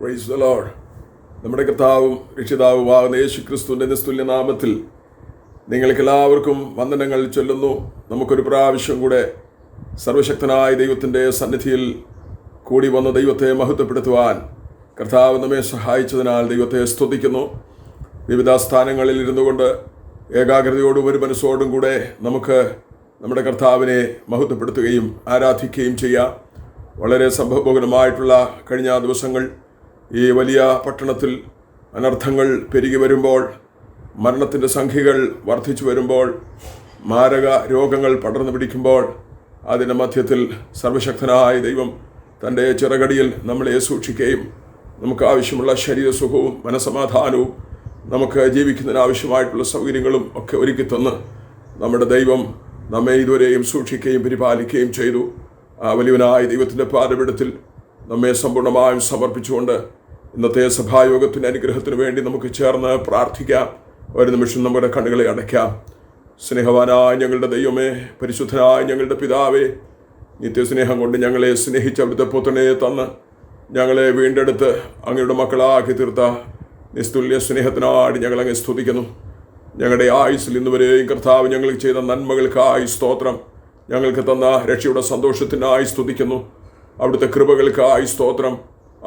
Praise the Lord. നമ്മുടെ കർത്താവും രക്ഷിതാവുമാകുന്ന യേശു ക്രിസ്തുവിൻ്റെ നിസ്തുല്യ നാമത്തിൽ നിങ്ങൾക്കെല്ലാവർക്കും വന്ദനങ്ങൾ ചൊല്ലുന്നു. നമുക്കൊരു പ്രാവശ്യം കൂടെ സർവശക്തനായ ദൈവത്തിൻ്റെ സന്നിധിയിൽ കൂടി വന്ന ദൈവത്തെ മഹത്വപ്പെടുത്തുവാൻ കർത്താവ് നമ്മെ സഹായിച്ചതിനാൽ ദൈവത്തെ സ്തുതിക്കുന്നു. വിവിധ സ്ഥാനങ്ങളിൽ ഇരുന്നു കൊണ്ട് ഏകാഗ്രതയോടും ഒരു മനസ്സോടും കൂടെ നമുക്ക് നമ്മുടെ കർത്താവിനെ മഹത്വപ്പെടുത്തുകയും ആരാധിക്കുകയും ചെയ്യാം. വളരെ സംഭവബഹുലമായിട്ടുള്ള കഴിഞ്ഞ ദിവസങ്ങൾ ഈ വലിയ പട്ടണത്തിൽ അനർത്ഥങ്ങൾ പെരുകി വരുമ്പോൾ, മരണത്തിൻ്റെ സംഖ്യകൾ വർദ്ധിച്ചു വരുമ്പോൾ, മാരക രോഗങ്ങൾ പടർന്നു പിടിക്കുമ്പോൾ, അതിൻ്റെ മധ്യത്തിൽ സർവശക്തനായ ദൈവം തൻ്റെ ചിറകടിയിൽ നമ്മളെ സൂക്ഷിക്കുകയും നമുക്ക് ആവശ്യമുള്ള ശരീരസുഖവും മനസമാധാനവും നമുക്ക് ജീവിക്കുന്നതിന് ആവശ്യമായിട്ടുള്ള സൗകര്യങ്ങളും ഒക്കെ ഒരുക്കി തന്ന് നമ്മുടെ ദൈവം നമ്മെ ഇതുവരെയും സൂക്ഷിക്കുകയും പരിപാലിക്കുകയും ചെയ്തു. ആ വലിയവനായ ദൈവത്തിൻ്റെ പാദപീഠത്തിൽ നമ്മെ സമ്പൂർണ്ണമായും സമർപ്പിച്ചുകൊണ്ട് ഇന്നത്തെ സഭായോഗത്തിൻ്റെ അനുഗ്രഹത്തിന് വേണ്ടി നമുക്ക് ചേർന്ന് പ്രാർത്ഥിക്കാം. ഒരു നിമിഷം നമ്മുടെ കണ്ണുകളെ അടയ്ക്കാം. സ്നേഹവാനായ ഞങ്ങളുടെ ദൈവമേ, പരിശുദ്ധനായ ഞങ്ങളുടെ പിതാവേ, നിത്യസ്നേഹം കൊണ്ട് ഞങ്ങളെ സ്നേഹിച്ച അവിടുത്തെ പുത്രനെ തന്ന് ഞങ്ങളെ വീണ്ടെടുത്ത് അങ്ങയുടെ മക്കളാക്കി തീർത്ത നിസ്തുല്യ സ്നേഹത്തിനായി ഞങ്ങളങ്ങ് സ്തുതിക്കുന്നു. ഞങ്ങളുടെ ആയുസ്സിൽ ഇന്നുവരെയും കർത്താവ് ഞങ്ങൾക്ക് ചെയ്ത നന്മകൾക്കായി സ്തോത്രം. ഞങ്ങൾക്ക് തന്ന രക്ഷയുടെ സന്തോഷത്തിനായി സ്തുതിക്കുന്നു. അവിടുത്തെ കൃപകൾക്കായി സ്തോത്രം.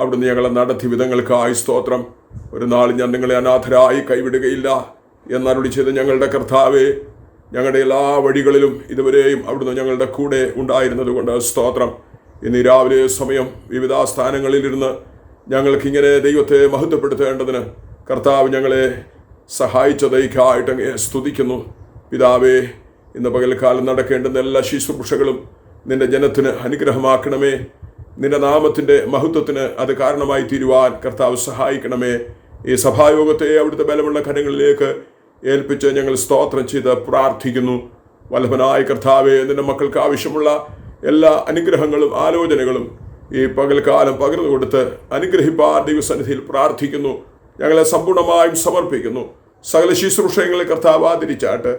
അവിടുന്ന് ഞങ്ങളെ നടത്തിയ വിധങ്ങൾക്കായി സ്തോത്രം. ഒരു നാൾ ഞാൻ നിങ്ങളെ അനാഥരായി കൈവിടുകയില്ല എന്നരുളി ചെയ്ത് ഞങ്ങളുടെ കർത്താവേ, ഞങ്ങളുടെ എല്ലാ വഴികളിലും ഇതുവരെയും അവിടുന്ന് ഞങ്ങളുടെ കൂടെ ഉണ്ടായിരുന്നത് കൊണ്ട് സ്തോത്രം. ഇന്ന് രാവിലെ സമയം വിവിധ സ്ഥാനങ്ങളിലിരുന്ന് ഞങ്ങൾക്കിങ്ങനെ ദൈവത്തെ മഹത്വപ്പെടുത്തേണ്ടതിന് കർത്താവ് ഞങ്ങളെ സഹായിച്ചതയ്ക്കായിട്ട് അങ്ങ് സ്തുതിക്കുന്നു. പിതാവേ, ഇന്ന് പകൽക്കാലം നടക്കേണ്ടുന്ന എല്ലാ ശുശ്രൂഷകളും നിന്റെ ജനത്തിന് അനുഗ്രഹമാക്കണമേ. നിന്റെ നാമത്തിൻ്റെ മഹത്വത്തിന് അത് കാരണമായി തീരുവാൻ കർത്താവ് സഹായിക്കണമേ. ഈ സഭായോഗത്തെ അവിടുത്തെ ബലമുള്ള കരങ്ങളിലേക്ക് ഏൽപ്പിച്ച് ഞങ്ങൾ സ്തോത്രം ചെയ്ത് പ്രാർത്ഥിക്കുന്നു. വല്ലഭനായ കർത്താവേ, നിന്റെ മക്കൾക്ക് ആവശ്യമുള്ള എല്ലാ അനുഗ്രഹങ്ങളും ആലോചനകളും ഈ പകൽക്കാലം പകർന്നു കൊടുത്ത് അനുഗ്രഹിപ്പാൻ ദൈവസന്നിധിയിൽ പ്രാർത്ഥിക്കുന്നു. ഞങ്ങളെ സമ്പൂർണ്ണമായും സമർപ്പിക്കുന്നു. സകല ശുശ്രൂഷകളെ കർത്താവ് ആദരിച്ചാട്ട്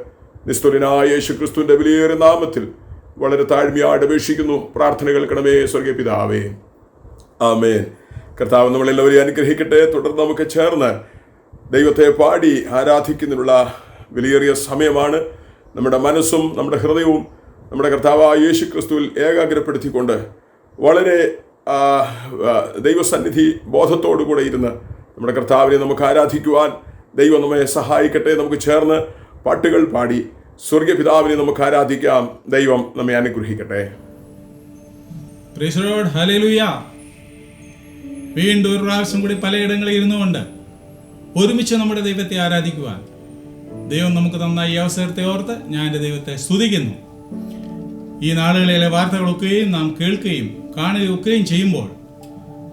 നിസ്തുലനായ യേശു ക്രിസ്തുവിൻ്റെ വിലയേറിയ നാമത്തിൽ വളരെ താഴ്മയായിട്ട് അപേക്ഷിക്കുന്നു. പ്രാർത്ഥന കേൾക്കണമേ സ്വർഗീയ പിതാവേ, ആമേൻ. കർത്താവ് നമ്മളെല്ലാവരെയും അനുഗ്രഹിക്കട്ടെ. തുടർന്ന് നമുക്ക് ചേർന്ന് ദൈവത്തെ പാടി ആരാധിക്കുന്നതിനുള്ള വിലയേറിയ സമയമാണ്. നമ്മുടെ മനസ്സും നമ്മുടെ ഹൃദയവും നമ്മുടെ കർത്താവായ യേശു ക്രിസ്തുവിൽ ഏകാഗ്രപ്പെടുത്തിക്കൊണ്ട് വളരെ ദൈവസന്നിധി ബോധത്തോടു കൂടെ ഇരുന്ന് നമ്മുടെ കർത്താവിനെ നമുക്ക് ആരാധിക്കുവാൻ ദൈവം നമ്മെ സഹായിക്കട്ടെ. നമുക്ക് ചേർന്ന് പാട്ടുകൾ പാടി സ്വർഗീയ പിതാവിനെ നമുക്ക് ആരാധിക്കാം. ദൈവം നമ്മെ അനുഗ്രഹിക്കട്ടെ. Price the Lord, hallelujah. വീണ്ടും ഒരു പ്രാവശ്യം കൂടി പലയിടങ്ങളിൽ ഇരുന്നുകൊണ്ട് ഒരുമിച്ച് നമ്മുടെ ദൈവത്തെ ആരാധിക്കുവാൻ ദൈവം നമുക്ക് തന്ന ഈ അവസരത്തെ ഓർത്ത് ഞാൻ എൻ്റെ ദൈവത്തെ സ്തുതിക്കുന്നു. ഈ നാളുകളിലെ വാർത്തകളൊക്കെയും നാം കേൾക്കുകയും കാണുകയൊക്കെയും ചെയ്യുമ്പോൾ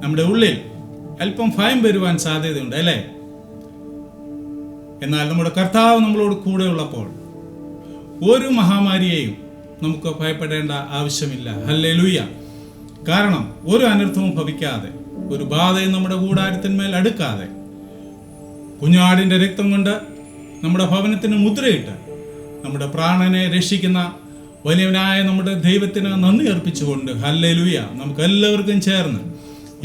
നമ്മുടെ ഉള്ളിൽ അല്പം ഭയം വരുവാൻ സാധ്യതയുണ്ട്, അല്ലേ? എന്നാൽ നമ്മുടെ കർത്താവ് നമ്മളോട് കൂടെ ഉള്ളപ്പോൾ ഒരു മഹാമാരിയെയും നമുക്ക് ഭയപ്പെടേണ്ട ആവശ്യമില്ല. ഹല്ലേലൂയ. കാരണം ഒരു അനർത്ഥവും ഭവിക്കാതെ, ഒരു ബാധയും നമ്മുടെ കൂടാരത്തിന്മേൽ അടുക്കാതെ, കുഞ്ഞാടിൻ്റെ രക്തം കൊണ്ട് നമ്മുടെ ഭവനത്തിന് മുദ്രയിട്ട് നമ്മുടെ പ്രാണനെ രക്ഷിക്കുന്ന വലിയവനായ നമ്മുടെ ദൈവത്തിന് നന്ദി അർപ്പിച്ചുകൊണ്ട് ഹല്ലേലൂയ നമുക്ക് എല്ലാവർക്കും ചേർന്ന്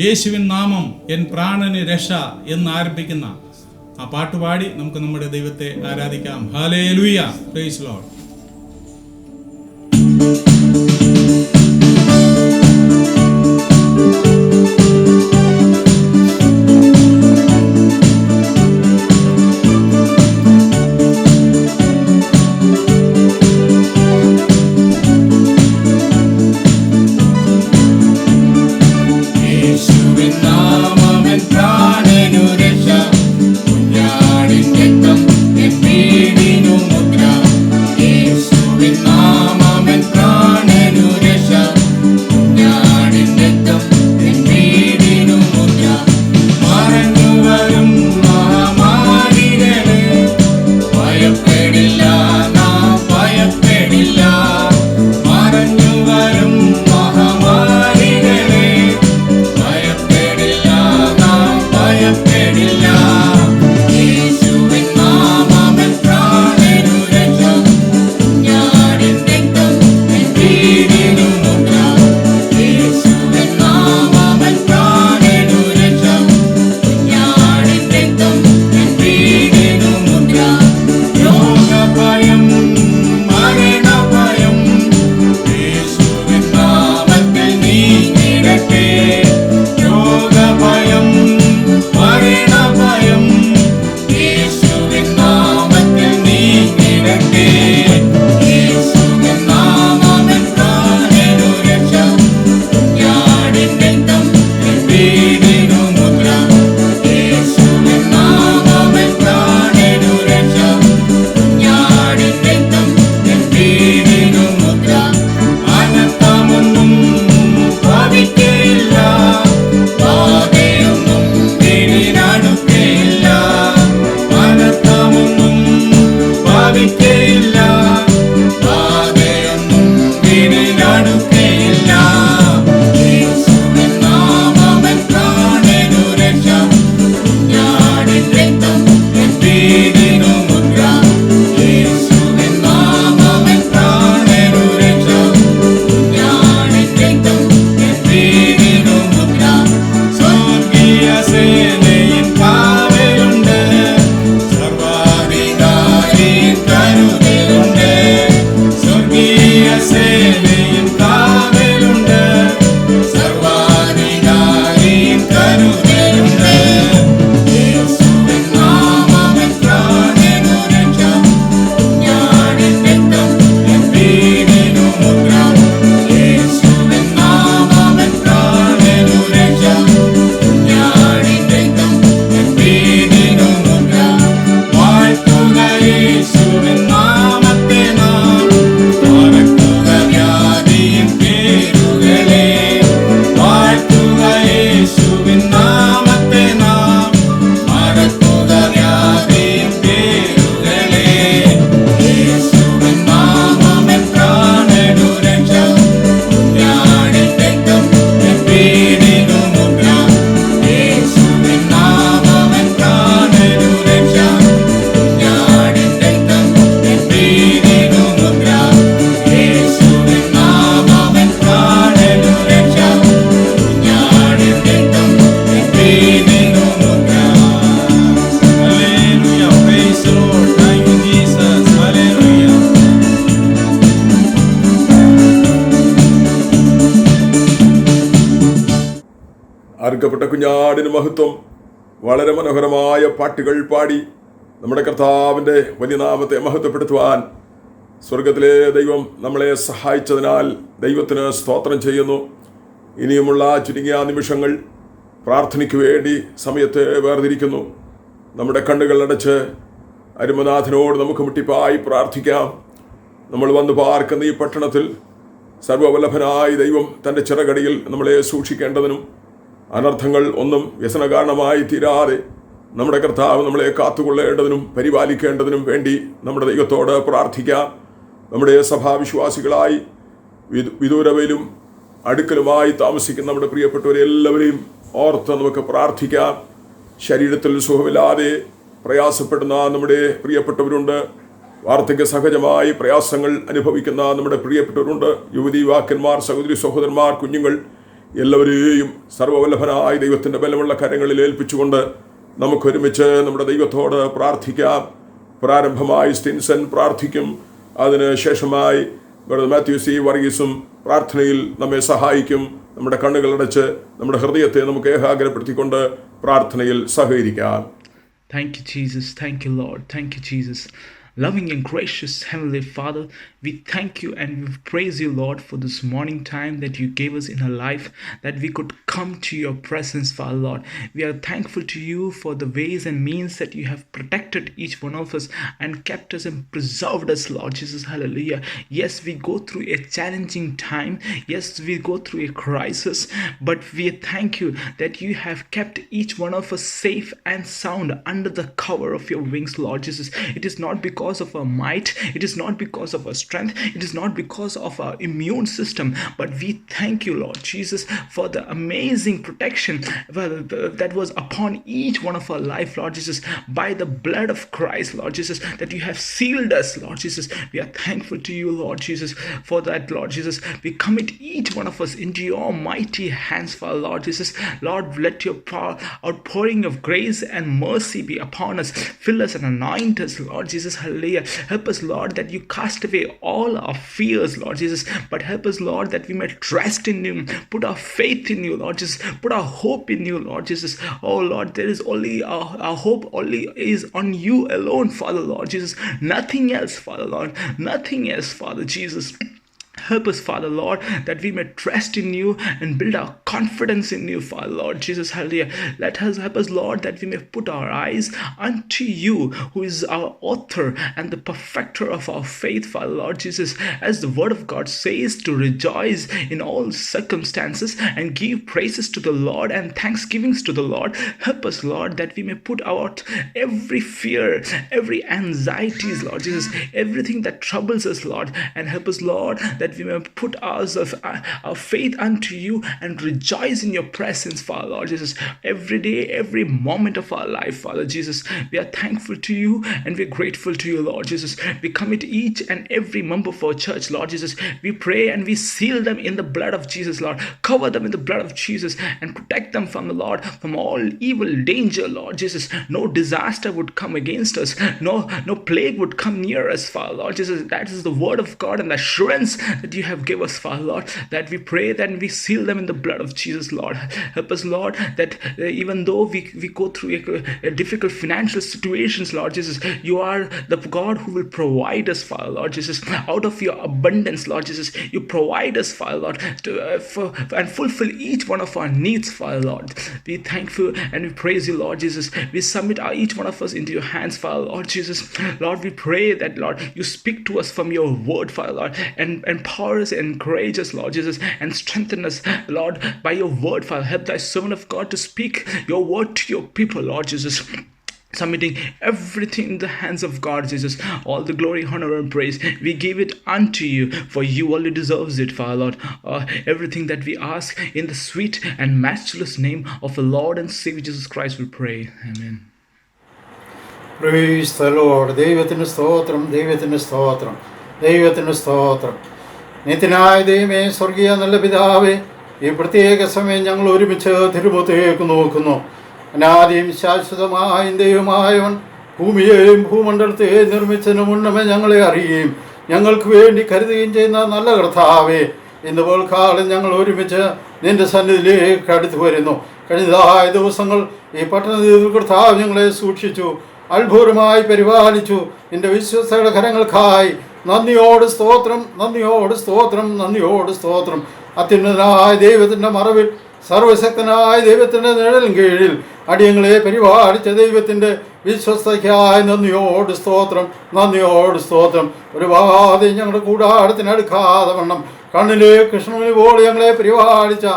യേശുവിൻ നാമം എൻ പ്രാണന് രക്ഷ എന്ന് ആരംഭിക്കുന്ന ആ പാട്ടുപാടി നമുക്ക് നമ്മുടെ ദൈവത്തെ ആരാധിക്കാം. ഹല്ലേലൂയ. Price the Lord. യേശുവിൻ അർക്കപ്പെട്ട കുഞ്ഞാടിന് മഹത്വം. വളരെ മനോഹരമായ പാട്ടുകൾ പാടി നമ്മുടെ കർത്താവിൻ്റെ വലിയ നാമത്തെ മഹത്വപ്പെടുത്തുവാൻ സ്വർഗത്തിലെ ദൈവം നമ്മളെ സഹായിച്ചതിനാൽ ദൈവത്തിന് സ്തോത്രം ചെയ്യുന്നു. ഇനിയുമുള്ള ചുരുങ്ങിയ നിമിഷങ്ങൾ പ്രാർത്ഥനയ്ക്ക് വേണ്ടി സമയത്തെ വേർതിരിക്കുന്നു. നമ്മുടെ കണ്ണുകൾ അടച്ച് അരുമനാഥനോട് നമുക്ക് മുട്ടിപ്പായി പ്രാർത്ഥിക്കാം. നമ്മൾ വന്ന് പാർക്കുന്ന ഈ പട്ടണത്തിൽ സർവ്വവല്ലഭനായ ദൈവം തൻ്റെ ചിറകടിയിൽ നമ്മളെ സൂക്ഷിക്കേണ്ടതിനും അനർത്ഥങ്ങൾ ഒന്നും വ്യസനകാരണമായി തീരാതെ നമ്മുടെ കർത്താവ് നമ്മളെ കാത്തുകൊള്ളേണ്ടതിനും പരിപാലിക്കേണ്ടതിനും വേണ്ടി നമ്മുടെ ദൈവത്തോട് പ്രാർത്ഥിക്കാം. നമ്മുടെ സഭാവിശ്വാസികളായി വിദൂരവയിലും അടുക്കലുമായി താമസിക്കുന്ന നമ്മുടെ പ്രിയപ്പെട്ടവരെല്ലാവരെയും ഓർത്ത് നമുക്ക് പ്രാർത്ഥിക്കാം. ശരീരത്തിൽ സുഖമില്ലാതെ പ്രയാസപ്പെടുന്ന നമ്മുടെ പ്രിയപ്പെട്ടവരുണ്ട്. വാർദ്ധക്യ സഹജമായി പ്രയാസങ്ങൾ അനുഭവിക്കുന്ന നമ്മുടെ പ്രിയപ്പെട്ടവരുണ്ട്. യുവതി യുവാക്കന്മാർ, സഹോദരി സഹോദരന്മാർ, കുഞ്ഞുങ്ങൾ എല്ലാവരെയും സർവ്വവല്ലഭനായ ദൈവത്തിൻ്റെ ബലമുള്ള കരങ്ങളിൽ ഏൽപ്പിച്ചുകൊണ്ട് നമുക്കൊരുമിച്ച് നമ്മുടെ ദൈവത്തോട് പ്രാർത്ഥിക്കാം. പ്രാരംഭമായി സ്റ്റിൻസൺ പ്രാർത്ഥിക്കും. അതിന് ശേഷമായി മാത്യു സി വർഗീസും പ്രാർത്ഥനയിൽ നമ്മെ സഹായിക്കും. നമ്മുടെ കണ്ണുകളടച്ച് നമ്മുടെ ഹൃദയത്തെ നമുക്ക് ഏകാഗ്രപ്പെടുത്തിക്കൊണ്ട് പ്രാർത്ഥനയിൽ സഹകരിക്കാം. Thank you, Jesus. Thank you, Lord. Thank you, Jesus. Loving and gracious Heavenly Father, we thank you and we praise you, Lord, for this morning time that you gave us in our life, that we could come to your presence, Father, Lord. We are thankful to you for the ways and means that you have protected each one of us and kept us and preserved us, Lord Jesus. Hallelujah. Yes, we go through a challenging time. Yes, we go through a crisis, but we thank you that you have kept each one of us safe and sound under the cover of your wings, Lord Jesus. It is not because of our might, it is not because of our strength, it is not because of our immune system, but we thank you, Lord Jesus, for the amazing protection that was upon each one of our life, Lord Jesus, by the blood of Christ, Lord Jesus, that you have sealed us, Lord Jesus. We are thankful to you, Lord Jesus, for that, Lord Jesus. We commit each one of us into your mighty hands, Father, Lord Jesus. Lord, let your outpouring of grace and mercy be upon us. Fill us and anoint us, Lord Jesus. Hallelujah. Help us, Lord, that you cast away all our fears, Lord Jesus, but help us, Lord, that we may trust in you, put our faith in you, Lord Jesus, put our hope in you, Lord Jesus. Oh Lord, there is only our hope only is on you alone, Father, Lord Jesus. Nothing else, Father, Lord. Nothing else, Father Jesus. Help us, Father, Lord, that we may trust in you and build our confidence in you, Father, Lord Jesus. Hallelujah. Help us, Lord, that we may put our eyes unto you, who is our author and the perfecter of our faith, Father, Lord Jesus. As the word of God says, to rejoice in all circumstances and give praises to the Lord and thanksgivings to the Lord. Help us, Lord, that we may put out every fear, every anxieties, Lord Jesus, everything that troubles us, Lord, and help us, Lord, that we may put our faith unto you and rejoice in your presence, Father, Lord Jesus, every day, every moment of our life, Father Jesus. We are thankful to you and we're grateful to you, Lord Jesus. We commit each and every member of our church, Lord Jesus. We pray and we seal them in the blood of Jesus, Lord. Cover them in the blood of Jesus and protect them from the Lord, from all evil danger, Lord Jesus. No disaster would come against us. No plague would come near us, Father, Lord Jesus. That is the word of God and the assurance that you have given us, Father, Lord, that we pray that we seal them in the blood of Jesus, Lord. Help us, Lord, that even though we go through a difficult financial situations, Lord Jesus, you are the God who will provide us, Father, Lord Jesus, out of your abundance, Lord Jesus. You provide us, Father, Lord, and fulfill each one of our needs, Father, Lord. We thank you and we praise you, Lord Jesus. We submit each one of us into your hands, Father, Lord Jesus. Lord, we pray that, Lord, you speak to us from your word, Father, Lord, and empower us, encourage us, Lord Jesus, and strengthen us, Lord, by your word, Father. Help thy servant of God to speak your word to your people, Lord Jesus. Submitting everything in the hands of God, Jesus. All the glory, honor, and praise, we give it unto you, for you only deserves it, Father, Lord. Everything that we ask in the sweet and matchless name of the Lord and Savior Jesus Christ, we pray. Amen. Praise the Lord. ദൈവത്തിന് സ്തോത്രം, ദൈവത്തിന് സ്തോത്രം, ദൈവത്തിന് സ്തോത്രം. നിത്യനായ ദൈവമേ, സ്വർഗീയ നല്ല പിതാവേ, ഈ പ്രത്യേക സമയം ഞങ്ങൾ ഒരുമിച്ച് തിരുമുഖത്തേക്ക് നോക്കുന്നു. അനാദിയും ശാശ്വതമായ ദൈവമായവൻ ഭൂമിയെയും ഭൂമണ്ഡലത്തെയും നിർമ്മിച്ചതിന് മുന്നമേ ഞങ്ങളെ അറിയുകയും ഞങ്ങൾക്ക് വേണ്ടി കരുതുകയും ചെയ്യുന്ന നല്ല കർത്താവേ, ഇന്ന് പോൽക്കാലം ഞങ്ങൾ ഒരുമിച്ച് നിന്റെ സന്നിധിയിലേക്ക് അടുത്ത് വരുന്നു. കഴിഞ്ഞതായ ദിവസങ്ങൾ ഈ പട്ടണത്തിൽ കർത്താവ് ഞങ്ങളെ സൂക്ഷിച്ചു, അത്ഭുതമായി പരിപാലിച്ചു. നിന്റെ വിശ്വസ്തയുടെ കരങ്ങൾക്കായി നന്ദിയോട് സ്തോത്രം, നന്ദിയോട് സ്തോത്രം, നന്ദിയോട് സ്തോത്രം. അത്യുന്നതനായ ദൈവത്തിൻ്റെ മറവിൽ, സർവശക്തനായ ദൈവത്തിൻ്റെ നിഴലിൻ കീഴിൽ അടിയങ്ങളെ പരിപാലിച്ച ദൈവത്തിൻ്റെ വിശ്വസ്തയ്ക്കായി നന്ദിയോട് സ്തോത്രം, നന്ദിയോട് സ്തോത്രം. ഒരു ബാധ ഞങ്ങളുടെ കൂടാരത്തിനടുക്കാതെ വണ്ണം കണ്ണിലെ കൃഷ്ണന് പോലെ ഞങ്ങളെ പരിപാലിച്ച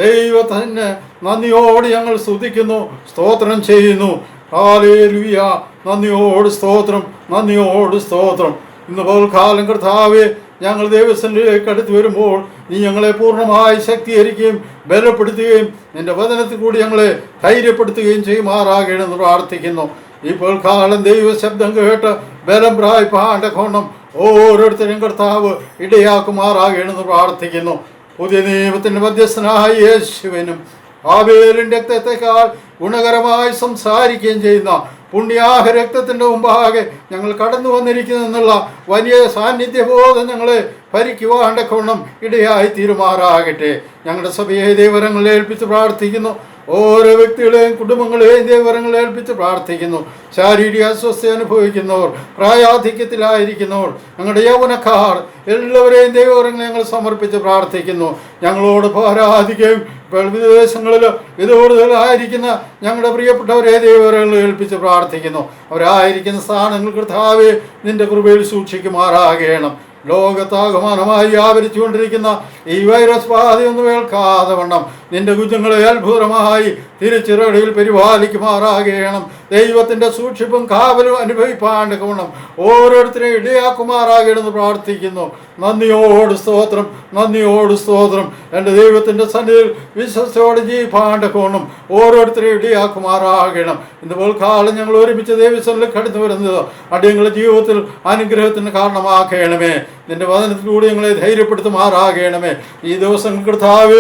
ദൈവത്തിന് നന്ദിയോട് ഞങ്ങൾ സ്തുതിക്കുന്നു, സ്തോത്രം ചെയ്യുന്നു. ഹല്ലേലൂയ, നന്ദിയോട് സ്തോത്രം, നന്ദിയോട് സ്തോത്രം. ഇന്ന് പോൽക്കാലം കർത്താവേ, ഞങ്ങൾ ദൈവസന്നിധിയിലേക്ക് അടുത്ത് വരുമ്പോൾ നീ ഞങ്ങളെ പൂർണ്ണമായി ശക്തീകരിക്കുകയും ബലപ്പെടുത്തുകയും നിന്റെ വചനത്തിൽ കൂടി ഞങ്ങളെ ധൈര്യപ്പെടുത്തുകയും ചെയ്യുമാറാകണമെന്ന് പ്രാർത്ഥിക്കുന്നു. ഇപ്പോൾ കാലം ദൈവ ശബ്ദം കേട്ട് ബലം പ്രാപിപ്പാണ്ട കോണം ഓരോരുത്തരും കർത്താവ് ഇടയാക്കുമാറാകണമെന്ന് പ്രാർത്ഥിക്കുന്നു. പുതിയ നിയമത്തിൻ്റെ മധ്യസ്ഥനായ യേശുവിനും ആബേലിൻ്റെ രക്തത്തെക്കാൾ ഗുണകരമായി സംസാരിക്കുകയും ചെയ്യുന്ന പുണ്യാഹ രക്തത്തിൻ്റെ മുമ്പാകെ ഞങ്ങൾ കടന്നു വന്നിരിക്കുന്നെന്നുള്ള വലിയ സാന്നിധ്യബോധം ഞങ്ങളെ ഭരിക്കുവാണ്ട കോണം ഇടയായി തീരുമാറാകട്ടെ. ഞങ്ങളുടെ സഭയെ ദൈവവരങ്ങളിൽ ഏൽപ്പിച്ച് പ്രാർത്ഥിക്കുന്നു. ഓരോ വ്യക്തികളെയും കുടുംബങ്ങളെയും ദൈവവരങ്ങളിൽ ഏൽപ്പിച്ച് പ്രാർത്ഥിക്കുന്നു. ശാരീരിക അസ്വസ്ഥ അനുഭവിക്കുന്നവർ, പ്രായാധിക്യത്തിലായിരിക്കുന്നവർ, ഞങ്ങളുടെ യൗവനക്കാർ എല്ലാവരെയും ദൈവവരങ്ങൾ ഞങ്ങൾ സമർപ്പിച്ച് പ്രാർത്ഥിക്കുന്നു. ഞങ്ങളോട് ആരാധിക്കുകയും വിദേശങ്ങളിൽ വിദൂരതയിലായിരിക്കുന്ന ഞങ്ങളുടെ പ്രിയപ്പെട്ടവരെ ദൈവവരങ്ങളിൽ ഏൽപ്പിച്ച് പ്രാർത്ഥിക്കുന്നു. അവരായിരിക്കുന്ന സ്ഥാനങ്ങൾ കർത്താവേ നിന്റെ കൃപയിൽ സൂക്ഷിക്കുമാറാകണം. ലോകത്താകമാനമായി വ്യാപരിച്ചുകൊണ്ടിരിക്കുന്ന ഈ വൈറസ് ബാധയൊന്നും ഏൽക്കാതെ വണ്ണം നിന്റെ കുഞ്ഞുങ്ങളെ അത്ഭുതമായി തിരിച്ചിറടിയിൽ പരിപാലിക്കുമാറാകണം. ദൈവത്തിൻ്റെ സൂക്ഷിപ്പും കാവലും അനുഭവിപ്പാണ്ട് ഗുണം ഓരോരുത്തരെയും ഇടയാക്കുമാറാകണമെന്ന് പ്രാർത്ഥിക്കുന്നു. നന്ദിയോട് സ്തോത്രം, നന്ദിയോട് സ്തോത്രം. എൻ്റെ ദൈവത്തിൻ്റെ സന്നിധിയിൽ വിശ്വസത്തോടെ ജീവിപ്പാണ്ട് ഗുണം ഓരോരുത്തരെയും ഇടയാക്കുമാറാകണം. ഇന്ന് പോൽക്കാലം ഞങ്ങൾ ഒരുമിച്ച് ദൈവസന്നിധിയിൽ കടന്നു വരുന്നത് അടിയങ്ങളുടെ ജീവിതത്തിൽ അനുഗ്രഹത്തിന് കാരണമാക്കണമേ. നിന്റെ വചനത്തിലൂടെ ഞങ്ങളെ ധൈര്യപ്പെടുത്തുമാറാകണമേ. ഈ ദിവസം കർത്താവ്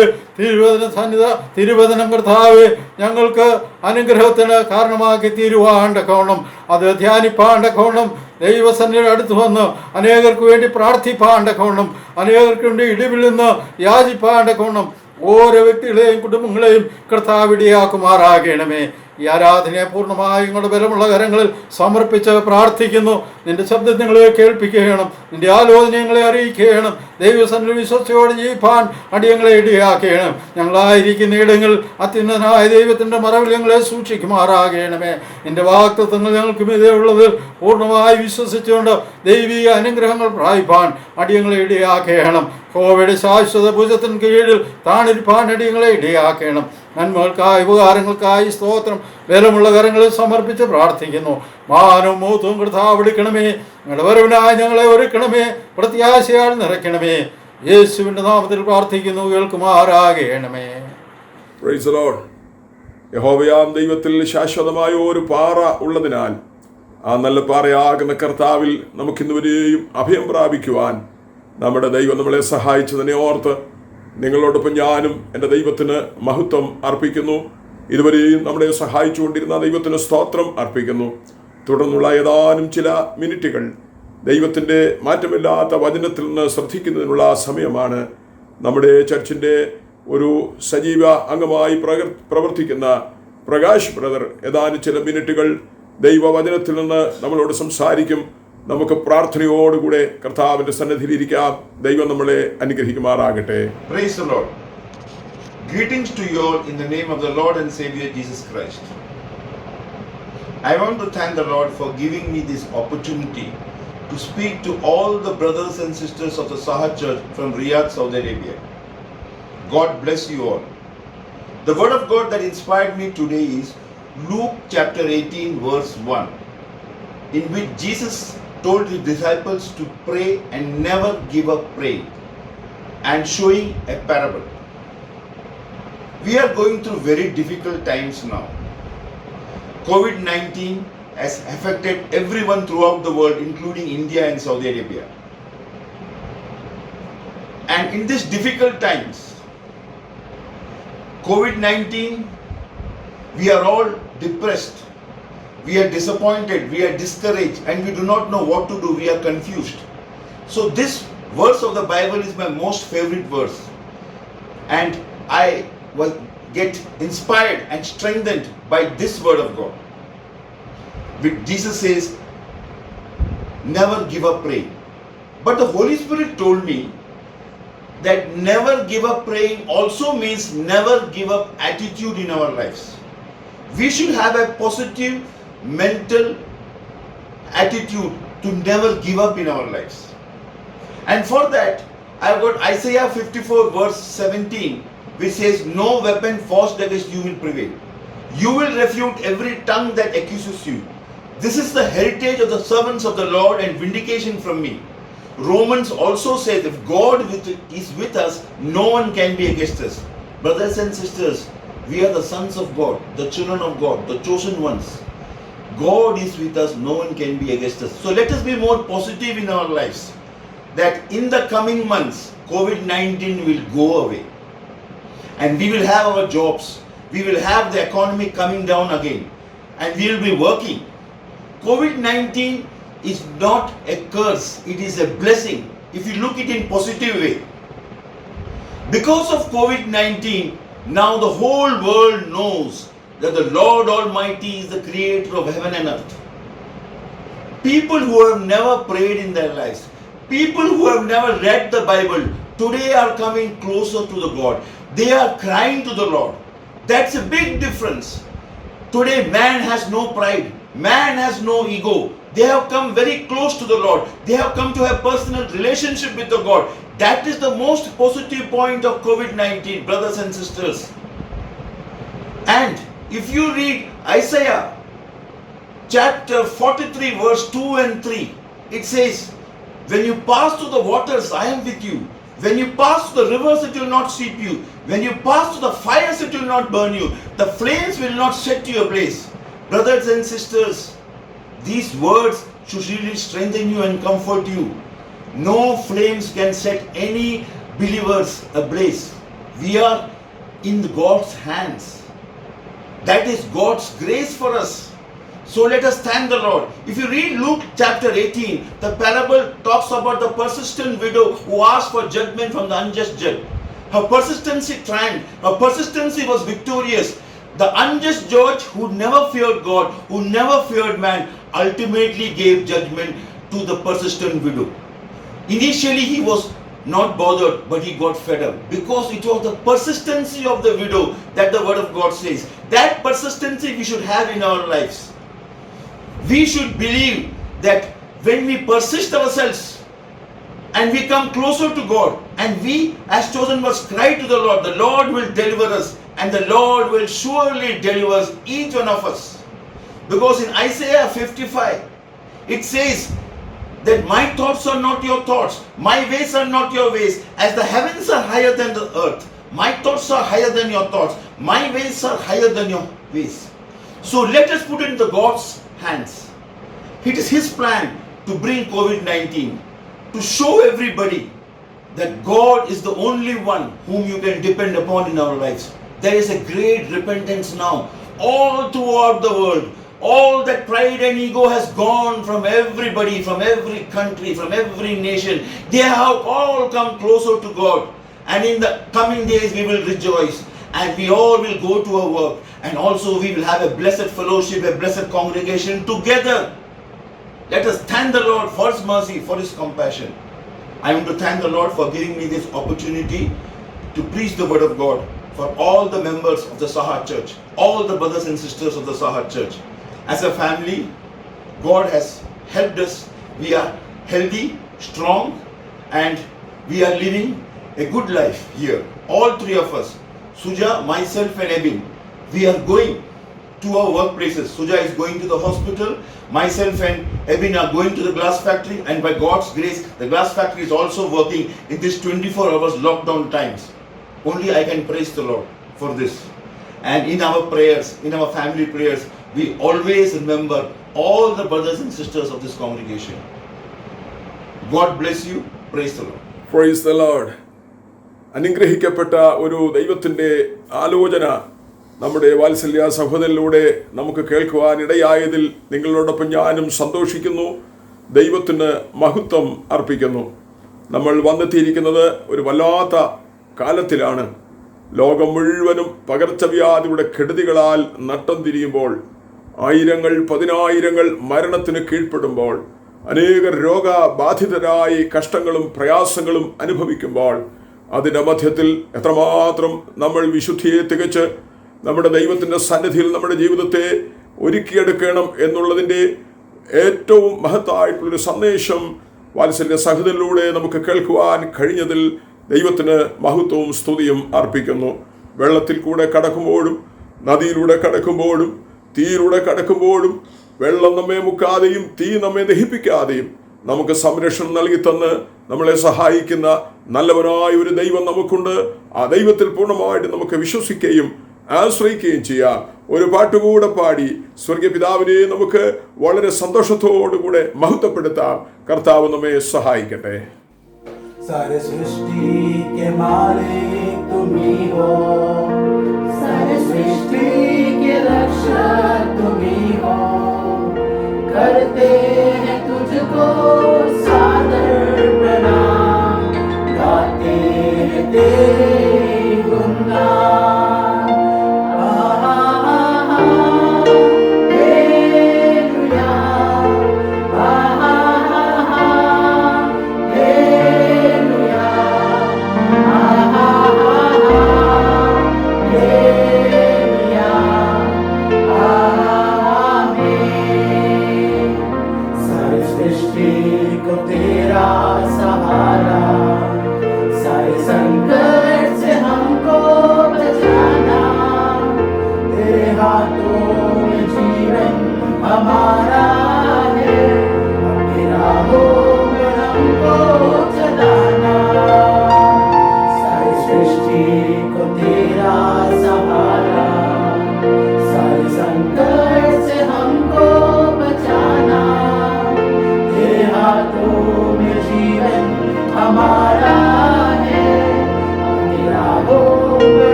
തിരുവചനം കർത്താവ് ഞങ്ങൾക്ക് അനുഗ്രഹത്തിന് കാരണമാക്കി തീരുവാണ്ട കോണം, അത് ധ്യാനിപ്പാണ്ട കോണം, ദൈവസന്നിധിയുടെ അടുത്ത് വന്ന് അനേകർക്ക് വേണ്ടി പ്രാർത്ഥിപ്പാണ്ട കോണം, അനേകർക്ക് വേണ്ടി ഇടിവിൽ നിന്ന് യാചിപ്പാണ്ട കോണം ഓരോ വ്യക്തികളെയും കുടുംബങ്ങളെയും കർത്താവ് ഇടയാക്കുമാറാകണമേ. ഈ ആരാധനയെ പൂർണ്ണമായി നിങ്ങളുടെ ബലമുള്ള കരങ്ങളിൽ സമർപ്പിച്ച് പ്രാർത്ഥിക്കുന്നു. നിന്റെ ശബ്ദം ഞങ്ങളെ കേൾപ്പിക്കണം, നിന്റെ ആലോചന ഞങ്ങളെ അറിയിക്കണം. ദൈവസന്നിധിയിൽ വിശ്വസ്തയോടെ ജീവിപ്പാൻ അടിയങ്ങളെ ഇടയാക്കണം. ഞങ്ങളായിരിക്കുന്ന ഇടങ്ങളിൽ അത്യുന്നതനായ ദൈവത്തിൻ്റെ മറവിൽ ഞങ്ങളെ സൂക്ഷിക്കുമാറാകണമേ. നിന്റെ വാഗ്ദത്തങ്ങൾ ഞങ്ങൾക്ക് മീതെ ഉള്ളത് പൂർണ്ണമായി വിശ്വസിച്ചുകൊണ്ട് ദൈവിക അനുഗ്രഹങ്ങൾ പ്രാപിപ്പാൻ അടിയങ്ങളെ ഇടയാക്കണം. കോവിഡ് ശാശ്വത ഭുജത്തിന് കീഴിൽ താണിരിപ്പാൻ അടിയങ്ങളെ ഇടയാക്കണം. നന്മകൾക്കായി ഉപകാരങ്ങൾക്കായി സ്തോത്രം ബലമുള്ള കരങ്ങളിൽ സമർപ്പിച്ച് പ്രാർത്ഥിക്കുന്നു. മാനവും മൂത്തവും കർത്താവ് എടുക്കണമേ. ഞങ്ങളുടെ വരവിനായി ഞങ്ങളെ ഒരുക്കണമേ. പ്രത്യാശയാൽ നിറയ്ക്കണമേ. യേശുവിൻ്റെ നാമത്തിൽ പ്രാർത്ഥിക്കുന്നു, കേൾക്കുമാറാകണമേ. Praise the lord. യഹോവയാം ദൈവത്തിൽ ശാശ്വതമായ ഒരു പാറ ഉള്ളതിനാൽ ആ നല്ല പാറയാകുന്ന കർത്താവിൽ നമുക്കിന്നുവരെയും അഭയം പ്രാപിക്കുവാൻ നമ്മുടെ ദൈവം നമ്മളെ സഹായിച്ചതിനെ ഓർത്ത് നിങ്ങളോടൊപ്പം ഞാനും എൻ്റെ ദൈവത്തിന് മഹത്വം അർപ്പിക്കുന്നു. ഇതുവരെയും നമ്മളെ സഹായിച്ചുകൊണ്ടിരുന്ന ദൈവത്തിന് സ്തോത്രം അർപ്പിക്കുന്നു. തുടർന്നുള്ള ഏതാനും ചില മിനിറ്റുകൾ ദൈവത്തിൻ്റെ മാറ്റമില്ലാത്ത വചനത്തിൽ നിന്ന് ശ്രദ്ധിക്കുന്നതിനുള്ള സമയമാണ്. നമ്മുടെ ചർച്ചിൻ്റെ ഒരു സജീവ അംഗമായി പ്രവർത്തിക്കുന്ന പ്രകാശ് ബ്രദർ ഏതാനും ചില മിനിറ്റുകൾ ദൈവവചനത്തിൽ നിന്ന് നമ്മളോട് സംസാരിക്കും. നമുക്ക് പ്രാർത്ഥനയോടുകൂടെ കർത്താവിന്റെ സന്നിധിയിൽ ഇരിക്കാം. ദൈവം നമ്മളെ അനുഗ്രഹിക്കുമാറാകട്ടെ. Praise the Lord. Greetings to you all in the name of the Lord and Savior Jesus Christ. I want to thank the Lord for giving me this opportunity to speak to all the brothers and sisters of the Sahat Church from Riyadh, Saudi Arabia. God bless you all. The word of God that inspired me today is Luke chapter 18 verse 1, in which Jesus told his disciples to pray and never give up praying, and showing a parable. We are going through very difficult times now. COVID-19 has affected everyone throughout the world, including India and Saudi Arabia. And in these difficult times, COVID-19, we are all depressed. We are disappointed, we are discouraged, and we do not know what to do. We are confused. So this verse of the Bible is my most favorite verse. And I get inspired and strengthened by this word of God. Jesus says, never give up praying. But the Holy Spirit told me that never give up praying also means never give up attitude in our lives. We should have a positive mental attitude to never give up in our lives. And for that, I've got Isaiah 54 verse 17, which says, no weapon forged against you will prevail. You will refute every tongue that accuses you. This is the heritage of the servants of the Lord and vindication from me. Romans also says, if God is with us, no one can be against us. Brothers and sisters, we are the sons of God, the children of God, the chosen ones. God is with us, no one can be against us. So let us be more positive in our lives, that in the coming months, COVID-19 will go away. And we will have our jobs. We will have the economy coming down again. And we will be working. COVID-19 is not a curse, it is a blessing if you look it in positive way. Because of COVID-19, now the whole world knows that the Lord Almighty is the creator of heaven and earth. People who have never prayed in their lives, people who have never read the Bible, today are coming closer to the God. They are crying to the Lord. That's a big difference. Today man has no pride. Man has no ego. They have come very close to the Lord. They have come to have personal relationship with the God. That is the most positive point of COVID-19, brothers and sisters. And if you read Isaiah chapter 43 verse 2 and 3, it says, when you pass through the waters, I am with you. When you pass through the rivers, it will not sweep you. When you pass through the fires, it will not burn you. The flames will not set you ablaze. Brothers and sisters, these words should really strengthen you and comfort you. No flames can set any believers ablaze. We are in God's hands. That is God's grace for us. So let us thank the Lord. If you read Luke chapter 18, the parable talks about the persistent widow who asked for judgment from the unjust judge. Her persistency triumphed. Her persistency was victorious. The unjust judge who never feared God, who never feared man, ultimately gave judgment to the persistent widow. Initially he was not bothered, but he got fed up, because it was the persistency of the widow that the word of God says. That persistency we should have in our lives. We should believe that when we persist ourselves and we come closer to God, and we as chosen ones cry to the Lord will deliver us, and the Lord will surely deliver us, each one of us. Because in Isaiah 55, it says that my thoughts are not your thoughts, my ways are not your ways. As the heavens are higher than the earth, my thoughts are higher than your thoughts, my ways are higher than your ways. So let us put it in the God's hands. It is His plan to bring COVID-19, to show everybody that God is the only one whom you can depend upon in our lives. There is a great repentance now all throughout the world. All that pride and ego has gone from everybody, from every country, from every nation. They have all come closer to God. And in the coming days we will rejoice, and we all will go to our work, and also we will have a blessed fellowship, a blessed congregation together. Let us thank the Lord for His mercy, for His compassion. I want to thank the Lord for giving me this opportunity to preach the word of God for all the members of the Sahat Church, all the brothers and sisters of the Sahat Church. As a family, God has helped us. We are healthy, strong, and we are living a good life here. All three of us, Suja, myself and Ebin, we are going to our workplaces. Suja is going to the hospital. Myself and Ebin are going to the glass factory, and by God's grace, the glass factory is also working in this 24 hours lockdown times. Only I can praise the Lord for this. And in our prayers, in our family prayers, we always remember all the brothers and sisters of this congregation. God bless you. Praise the Lord. Praise the Lord. അനുഗ്രഹിക്കപ്പെട്ട ഒരു ദൈവത്തിൻ്റെ ആലോചന നമ്മുടെ വാത്സല്യ സഹോദരനിലൂടെ നമുക്ക് കേൾക്കുവാനിടയായതിൽ നിങ്ങളോടൊപ്പം ഞാനും സന്തോഷിക്കുന്നു. ദൈവത്തിന് മഹത്വം അർപ്പിക്കുന്നു. നമ്മൾ വന്നെത്തിയിരിക്കുന്നത് ഒരു വല്ലാത്ത കാലത്തിലാണ്. ലോകം മുഴുവനും പകർച്ചവ്യാധിയുടെ കെടുതികളാൽ നട്ടം തിരിയുമ്പോൾ, ആയിരങ്ങൾ പതിനായിരങ്ങൾ മരണത്തിന് കീഴ്പ്പെടുമ്പോൾ, അനേകർ രോഗബാധിതരായി കഷ്ടങ്ങളും പ്രയാസങ്ങളും അനുഭവിക്കുമ്പോൾ, അതിൻ്റെ മധ്യത്തിൽ എത്രമാത്രം നമ്മൾ വിശുദ്ധിയെ തികച്ച് നമ്മുടെ ദൈവത്തിൻ്റെ സന്നിധിയിൽ നമ്മുടെ ജീവിതത്തെ ഒരുക്കിയെടുക്കണം എന്നുള്ളതിൻ്റെ ഏറ്റവും മഹത്തായിട്ടുള്ളൊരു സന്ദേശം വാത്സല്യ സഹോദരനിലൂടെ നമുക്ക് കേൾക്കുവാൻ കഴിഞ്ഞതിൽ ദൈവത്തിന് മഹത്വവും സ്തുതിയും അർപ്പിക്കുന്നു. വെള്ളത്തിൽ കൂടെ കടക്കുമ്പോഴും, നദിയിലൂടെ കടക്കുമ്പോഴും, തീയിലൂടെ കടക്കുമ്പോഴും, വെള്ളം നമ്മെ മുക്കാതെയും തീ നമ്മെ ദഹിപ്പിക്കാതെയും നമുക്ക് സംരക്ഷണം നൽകി തന്ന് നമ്മളെ സഹായിക്കുന്ന നല്ലവനായ ഒരു ദൈവം നമുക്കുണ്ട്. ആ ദൈവത്തിൽ പൂർണ്ണമായിട്ട് നമുക്ക് വിശ്വസിക്കുകയും ആശ്രയിക്കുകയും ചെയ്യാം. ഒരു പാട്ടുകൂടെ പാടി സ്വർഗീയ പിതാവിനെ നമുക്ക് വളരെ സന്തോഷത്തോടുകൂടെ മഹത്വപ്പെടുത്താം. കർത്താവ് നമ്മെ സഹായിക്കട്ടെ. सारे सृष्टि के मालिक तुम ही हो, सारे सृष्टि के रक्षक तुम ही हो, करते हैं तुझको सादर प्रणाम, गाते हैं तेरे गुणगान।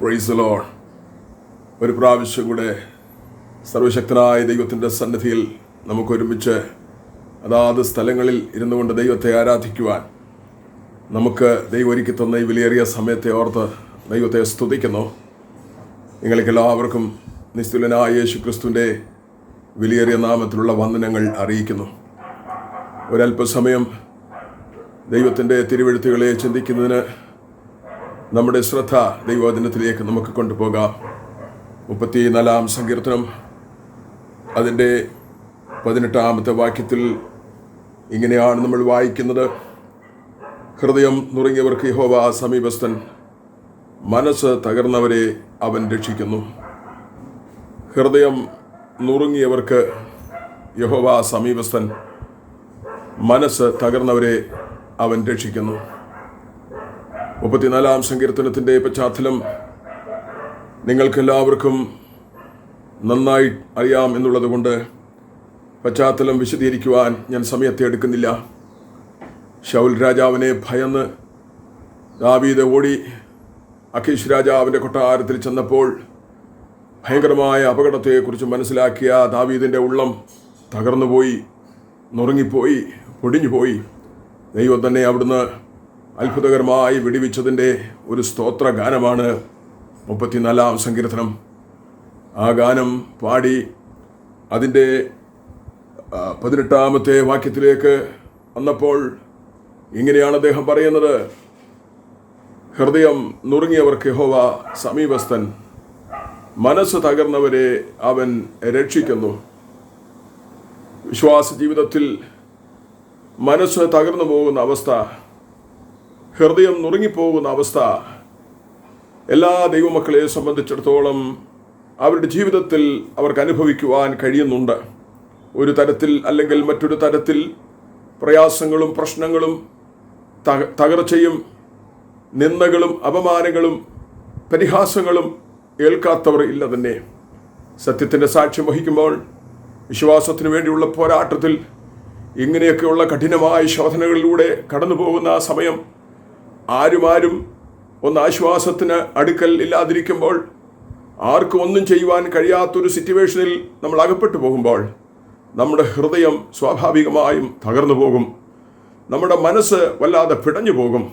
Price the Lord. ഒരു പ്രാവശ്യം കൂടെ സർവശക്തനായ ദൈവത്തിൻ്റെ സന്നിധിയിൽ നമുക്കൊരുമിച്ച് അതാത് സ്ഥലങ്ങളിൽ ഇരുന്നു കൊണ്ട് ദൈവത്തെ ആരാധിക്കുവാൻ നമുക്ക് ദൈവം ഒരുക്കി തന്ന ഈ വിലയേറിയ സമയത്തെ ഓർത്ത് ദൈവത്തെ സ്തുതിക്കുന്നു. നിങ്ങൾക്കെല്ലാവർക്കും നിസ്തുലനായ യേശു ക്രിസ്തുവിൻ്റെ വിലയേറിയ നാമത്തിലുള്ള വന്ദനങ്ങൾ അറിയിക്കുന്നു. ഒരല്പസമയം ദൈവത്തിൻ്റെ തിരുവെഴുത്തുകളെ ചിന്തിക്കുന്നതിന് നമ്മുടെ ശ്രദ്ധ ദൈവവചനത്തിലേക്ക് നമുക്ക് കൊണ്ടുപോകാം. 34-ാം സങ്കീർത്തനം അതിൻ്റെ 18-ാമത്തെ വാക്യത്തിൽ ഇങ്ങനെയാണ് നമ്മൾ വായിക്കുന്നത്: ഹൃദയം നുറുങ്ങിയവർക്ക് യഹോവ സമീപസ്ഥൻ, മനസ്സ് തകർന്നവരെ അവൻ രക്ഷിക്കുന്നു. ഹൃദയം നുറുങ്ങിയവർക്ക് യഹോവ സമീപസ്ഥൻ, മനസ്സ് തകർന്നവരെ അവൻ രക്ഷിക്കുന്നു. 34-ാം സങ്കീർത്തനത്തിൻ്റെ പശ്ചാത്തലം നിങ്ങൾക്കെല്ലാവർക്കും നന്നായി അറിയാം എന്നുള്ളത് കൊണ്ട് പശ്ചാത്തലം വിശദീകരിക്കുവാൻ ഞാൻ സമയത്തെ എടുക്കുന്നില്ല. ശൗൽ രാജാവിനെ ഭയന്ന് ദാവീദ് ഓടി അഖീഷ് രാജാവിൻ്റെ കൊട്ടാരത്തിൽ ചെന്നപ്പോൾ ഭയങ്കരമായ അപകടത്തെക്കുറിച്ച് മനസ്സിലാക്കിയ ദാവീദിൻ്റെ ഉള്ളം തകർന്നുപോയി, നുറുങ്ങിപ്പോയി, പൊടിഞ്ഞുപോയി. ദൈവം തന്നെ അവിടുന്ന് അത്ഭുതകരമായി വിടുവിച്ചതിൻ്റെ ഒരു സ്തോത്ര ഗാനമാണ് 34-ാം സങ്കീർത്തനം. ആ ഗാനം പാടി അതിൻ്റെ 18-ാമത്തെ വാക്യത്തിലേക്ക് വന്നപ്പോൾ ഇങ്ങനെയാണ് അദ്ദേഹം പറയുന്നത്: ഹൃദയം നുറുങ്ങിയവർക്ക് യഹോവ സമീപസ്ഥൻ, മനസ്സ് തകർന്നവരെ അവൻ രക്ഷിക്കുന്നു. വിശ്വാസ ജീവിതത്തിൽ മനസ്സ് തകർന്നു പോകുന്ന അവസ്ഥ, ഹൃദയം നുറുങ്ങിപ്പോകുന്ന അവസ്ഥ എല്ലാ ദൈവമക്കളെ സംബന്ധിച്ചിടത്തോളം അവരുടെ ജീവിതത്തിൽ അവർക്ക് അനുഭവിക്കുവാൻ കഴിയുന്നുണ്ട്. ഒരു തരത്തിൽ അല്ലെങ്കിൽ മറ്റൊരു തരത്തിൽ പ്രയാസങ്ങളും പ്രശ്നങ്ങളും തകർച്ചയും നിന്ദകളും അപമാനങ്ങളും പരിഹാസങ്ങളും ഏൽക്കാത്തവർ ഇല്ല തന്നെ. സത്യത്തിൻ്റെ സാക്ഷ്യം വഹിക്കുമ്പോൾ വിശ്വാസത്തിന് വേണ്ടിയുള്ള പോരാട്ടത്തിൽ ഇങ്ങനെയൊക്കെയുള്ള കഠിനമായ ശോധനകളിലൂടെ കടന്നു പോകുന്ന ആ സമയം ആരും ഒന്ന് ആശ്വാസത്തിന് അടുക്കൽ ഇല്ലാതിരിക്കുമ്പോൾ, ആർക്കും ഒന്നും ചെയ്യുവാൻ കഴിയാത്തൊരു സിറ്റുവേഷനിൽ നമ്മൾ അകപ്പെട്ടു പോകുമ്പോൾ നമ്മുടെ ഹൃദയം സ്വാഭാവികമായും തകർന്നു പോകും, നമ്മുടെ മനസ്സ് വല്ലാതെ പിടഞ്ഞു പോകും.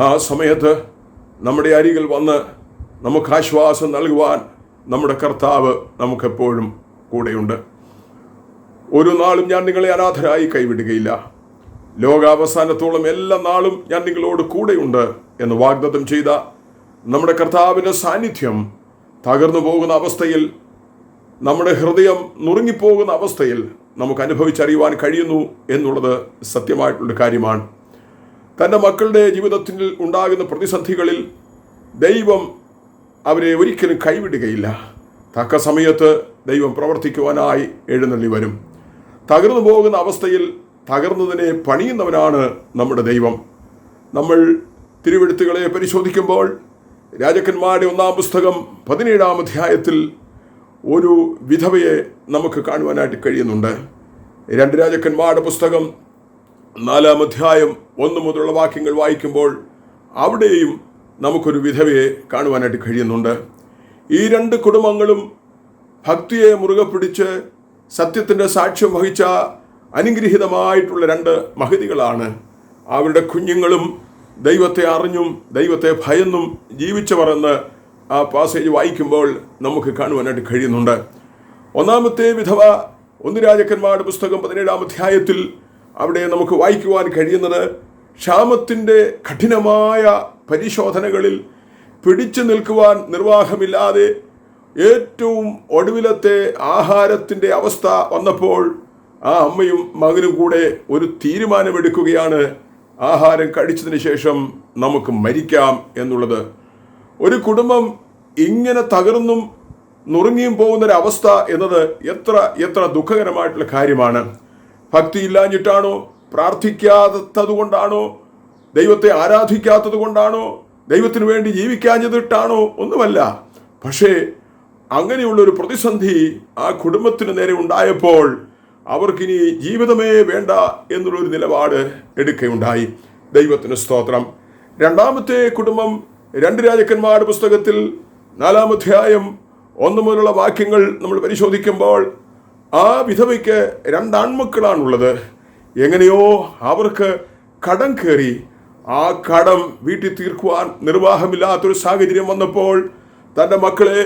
ആ സമയത്ത് നമ്മുടെ അരികിൽ വന്ന് നമുക്ക് ആശ്വാസം നൽകുവാൻ നമ്മുടെ കർത്താവ് നമുക്കെപ്പോഴും കൂടെയുണ്ട്. ഒരു നാളും ഞാൻ നിങ്ങളെ അനാഥരായി കൈവിടുകയില്ല, ലോകാവസാനത്തോളം എല്ലാ നാളും ഞാൻ നിങ്ങളോട് കൂടെയുണ്ട് എന്ന് വാഗ്ദത്തം ചെയ്ത നമ്മുടെ കർത്താവിൻ്റെ സാന്നിധ്യം തകർന്നു പോകുന്ന അവസ്ഥയിൽ, നമ്മുടെ ഹൃദയം നുറുങ്ങിപ്പോകുന്ന അവസ്ഥയിൽ നമുക്ക് അനുഭവിച്ചറിയുവാൻ കഴിയുന്നു എന്നുള്ളത് സത്യമായിട്ടുള്ള കാര്യമാണ്. തൻ്റെ മക്കളുടെ ജീവിതത്തിൽ ഉണ്ടാകുന്ന പ്രതിസന്ധികളിൽ ദൈവം അവരെ ഒരിക്കലും കൈവിടുകയില്ല. തക്ക സമയത്ത് ദൈവം പ്രവർത്തിക്കുവാനായി എഴുന്നള്ളി വരും. തകർന്നു പോകുന്ന അവസ്ഥയിൽ തകർന്നതിനെ പണിയുന്നവനാണ് നമ്മുടെ ദൈവം. നമ്മൾ തിരുവെഴുത്തുകളെ പരിശോധിക്കുമ്പോൾ രാജാക്കന്മാരുടെ 1-ാം പുസ്തകം 17-ാം അധ്യായത്തിൽ ഒരു വിധവയെ നമുക്ക് കാണുവാനായിട്ട് കഴിയുന്നുണ്ട്. 2 രാജാക്കന്മാരുടെ പുസ്തകം 4-ാം അധ്യായം 1 മുതലുള്ള വാക്യങ്ങൾ വായിക്കുമ്പോൾ അവിടെയും നമുക്കൊരു വിധവയെ കാണുവാനായിട്ട് കഴിയുന്നുണ്ട്. ഈ 2 കുടുംബങ്ങളും ഭക്തിയെ മുറുകെ പിടിച്ച് സത്യത്തിൻ്റെ സാക്ഷ്യം വഹിച്ച അനുഗ്രഹീതമായിട്ടുള്ള 2 മഹതികളാണ്. അവരുടെ കുഞ്ഞുങ്ങളും ദൈവത്തെ അറിഞ്ഞും ദൈവത്തെ ഭയന്നും ജീവിച്ചവർ എന്ന് ആ പാസേജ് വായിക്കുമ്പോൾ നമുക്ക് കാണുവാനായിട്ട് കഴിയുന്നുണ്ട്. 1-ാമത്തെ വിധവ 1 രാജാക്കന്മാരുടെ പുസ്തകം 17-ാം അധ്യായത്തിൽ അവിടെ നമുക്ക് വായിക്കുവാൻ കഴിയുന്നത്, ക്ഷാമത്തിൻ്റെ കഠിനമായ പരിശോധനകളിൽ പിടിച്ചു നിൽക്കുവാൻ നിർവാഹമില്ലാതെ ഏറ്റവും ഒടുവിലത്തെ ആഹാരത്തിൻ്റെ അവസ്ഥ വന്നപ്പോൾ ആ അമ്മയും മകനും കൂടെ ഒരു തീരുമാനമെടുക്കുകയാണ്: ആഹാരം കഴിച്ചതിന് ശേഷം നമുക്ക് മരിക്കാം എന്നുള്ളത്. ഒരു കുടുംബം ഇങ്ങനെ തകർന്നും നുറുങ്ങിയും പോകുന്നൊരവസ്ഥ എന്നത് എത്ര ദുഃഖകരമായിട്ടുള്ള കാര്യമാണ്. ഭക്തിയില്ലാഞ്ഞിട്ടാണോ, പ്രാർത്ഥിക്കാത്തത് കൊണ്ടാണോ, ദൈവത്തെ ആരാധിക്കാത്തത് കൊണ്ടാണോ, ദൈവത്തിന് വേണ്ടി ജീവിക്കാഞ്ഞതിട്ടാണോ? ഒന്നുമല്ല. പക്ഷേ അങ്ങനെയുള്ളൊരു പ്രതിസന്ധി ആ കുടുംബത്തിന് നേരെ ഉണ്ടായപ്പോൾ അവർക്കിനി ജീവിതമേ വേണ്ട എന്നുള്ളൊരു നിലപാട് എടുക്കുകയുണ്ടായി. ദൈവത്തിന് സ്തോത്രം. 2-ാമത്തെ കുടുംബം 2 രാജാക്കന്മാരുടെ പുസ്തകത്തിൽ 4-ാം അധ്യായം 1 മുതലുള്ള വാക്യങ്ങൾ നമ്മൾ പരിശോധിക്കുമ്പോൾ ആ വിധവയ്ക്ക് 2 ആൺമക്കളാണുള്ളത്. എങ്ങനെയോ അവർക്ക് കടം കയറി. ആ കടം വീട്ടിൽ തീർക്കുവാൻ നിർവാഹമില്ലാത്തൊരു സാഹചര്യം വന്നപ്പോൾ തൻ്റെ മക്കളെ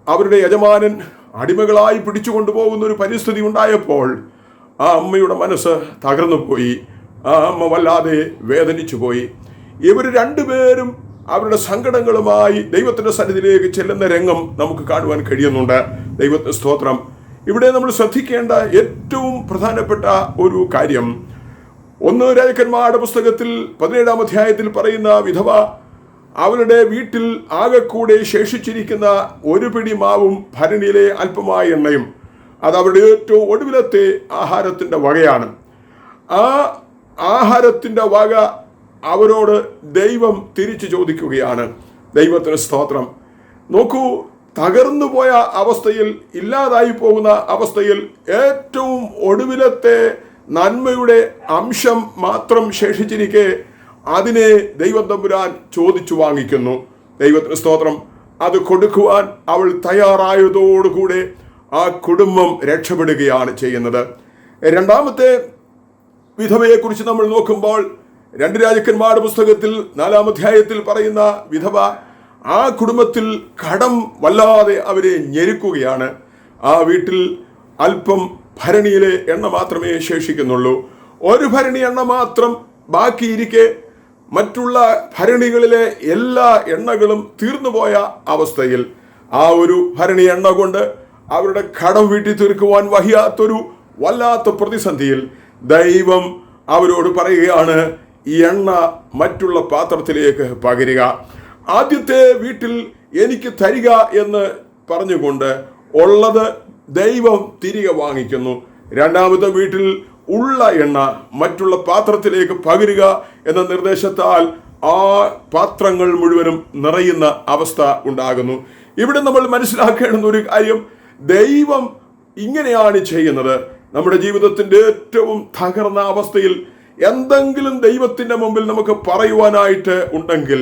അവരുടെ യജമാനൻ അടിമകളായി പിടിച്ചുകൊണ്ടുപോകുന്ന ഒരു പരിസ്ഥിതി ഉണ്ടായപ്പോൾ ആ അമ്മയുടെ മനസ്സ് തകർന്നു പോയി. ആ അമ്മ വല്ലാതെ വേദനിച്ചു പോയി. ഇവർ രണ്ടുപേരും അവരുടെ സങ്കടങ്ങളുമായി ദൈവത്തിൻ്റെ സന്നിധിയിലേക്ക് ചെല്ലുന്ന രംഗം നമുക്ക് കാണുവാൻ കഴിയുന്നുണ്ട്. ദൈവത്തിന് സ്തോത്രം. ഇവിടെ നമ്മൾ ശ്രദ്ധിക്കേണ്ട ഏറ്റവും പ്രധാനപ്പെട്ട ഒരു കാര്യം, 1 രാജാക്കന്മാരുടെ പുസ്തകത്തിൽ 17-ാം അധ്യായത്തിൽ പറയുന്ന വിധവ അവരുടെ വീട്ടിൽ ആകെക്കൂടെ ശേഷിച്ചിരിക്കുന്ന ഒരു പിടി മാവും ഭരണിയിലെ അല്പമായ എണ്ണയും, അത് അവരുടെ ഏറ്റവും ഒടുവിലത്തെ ആഹാരത്തിൻ്റെ വകയാണ്. ആ ആഹാരത്തിൻ്റെ വക അവരോട് ദൈവം തിരിച്ചു ചോദിക്കുകയാണ്. ദൈവത്തിന് സ്തോത്രം. നോക്കൂ, തകർന്നു പോയ അവസ്ഥയിൽ, ഇല്ലാതായി പോകുന്ന അവസ്ഥയിൽ ഏറ്റവും ഒടുവിലത്തെ നന്മയുടെ അംശം മാത്രം ശേഷിച്ചിരിക്കെ അതിനെ ദൈവം തമ്പുരാൻ ചോദിച്ചു വാങ്ങിക്കുന്നു. ദൈവത്തിന് സ്തോത്രം. അത് കൊടുക്കുവാൻ അവൾ തയ്യാറായതോടുകൂടെ ആ കുടുംബം രക്ഷപ്പെടുകയാണ് ചെയ്യുന്നത്. 2-ാമത്തെ വിധവയെക്കുറിച്ച് നമ്മൾ നോക്കുമ്പോൾ 2 രാജാക്കന്മാരുടെ പുസ്തകത്തിൽ 4-ാം അധ്യായത്തിൽ പറയുന്ന വിധവ ആ കുടുംബത്തിൽ കടം വല്ലാതെ അവരെ ഞെരുക്കുകയാണ്. ആ വീട്ടിൽ അല്പം ഭരണിയിലെ എണ്ണ മാത്രമേ ശേഷിക്കുന്നുള്ളൂ. ഒരു ഭരണി എണ്ണ മാത്രം ബാക്കിയിരിക്കെ മറ്റുള്ള ഭരണികളിലെ എല്ലാ എണ്ണകളും തീർന്നുപോയ അവസ്ഥയിൽ ആ ഒരു ഭരണി എണ്ണ കൊണ്ട് അവരുടെ കടം വീട്ടി തീർക്കുവാൻ വഹിയാത്തൊരു വല്ലാത്ത പ്രതിസന്ധിയിൽ ദൈവം അവരോട് പറയുകയാണ്, ഈ എണ്ണ മറ്റുള്ള പാത്രത്തിലേക്ക് പകരുക. ആദ്യത്തെ വീട്ടിൽ എനിക്ക് തരിക എന്ന് പറഞ്ഞുകൊണ്ട് ഉള്ളത് ദൈവം തിരികെ വാങ്ങിക്കുന്നു. 2-ാമത്തെ വീട്ടിൽ ഉള്ള എണ്ണ മറ്റുള്ള പാത്രത്തിലേക്ക് പകരുക എന്ന നിർദ്ദേശത്താൽ ആ പാത്രങ്ങൾ മുഴുവനും നിറയുന്ന അവസ്ഥ ഉണ്ടാകുന്നു. ഇവിടെ നമ്മൾ മനസ്സിലാക്കേണ്ടുന്ന ഒരു കാര്യം, ദൈവം ഇങ്ങനെയാണ് ചെയ്യുന്നത്. നമ്മുടെ ജീവിതത്തിൻ്റെ ഏറ്റവും തകർന്ന അവസ്ഥയിൽ എന്തെങ്കിലും ദൈവത്തിൻ്റെ മുമ്പിൽ നമുക്ക് പറയുവാനായിട്ട് ഉണ്ടെങ്കിൽ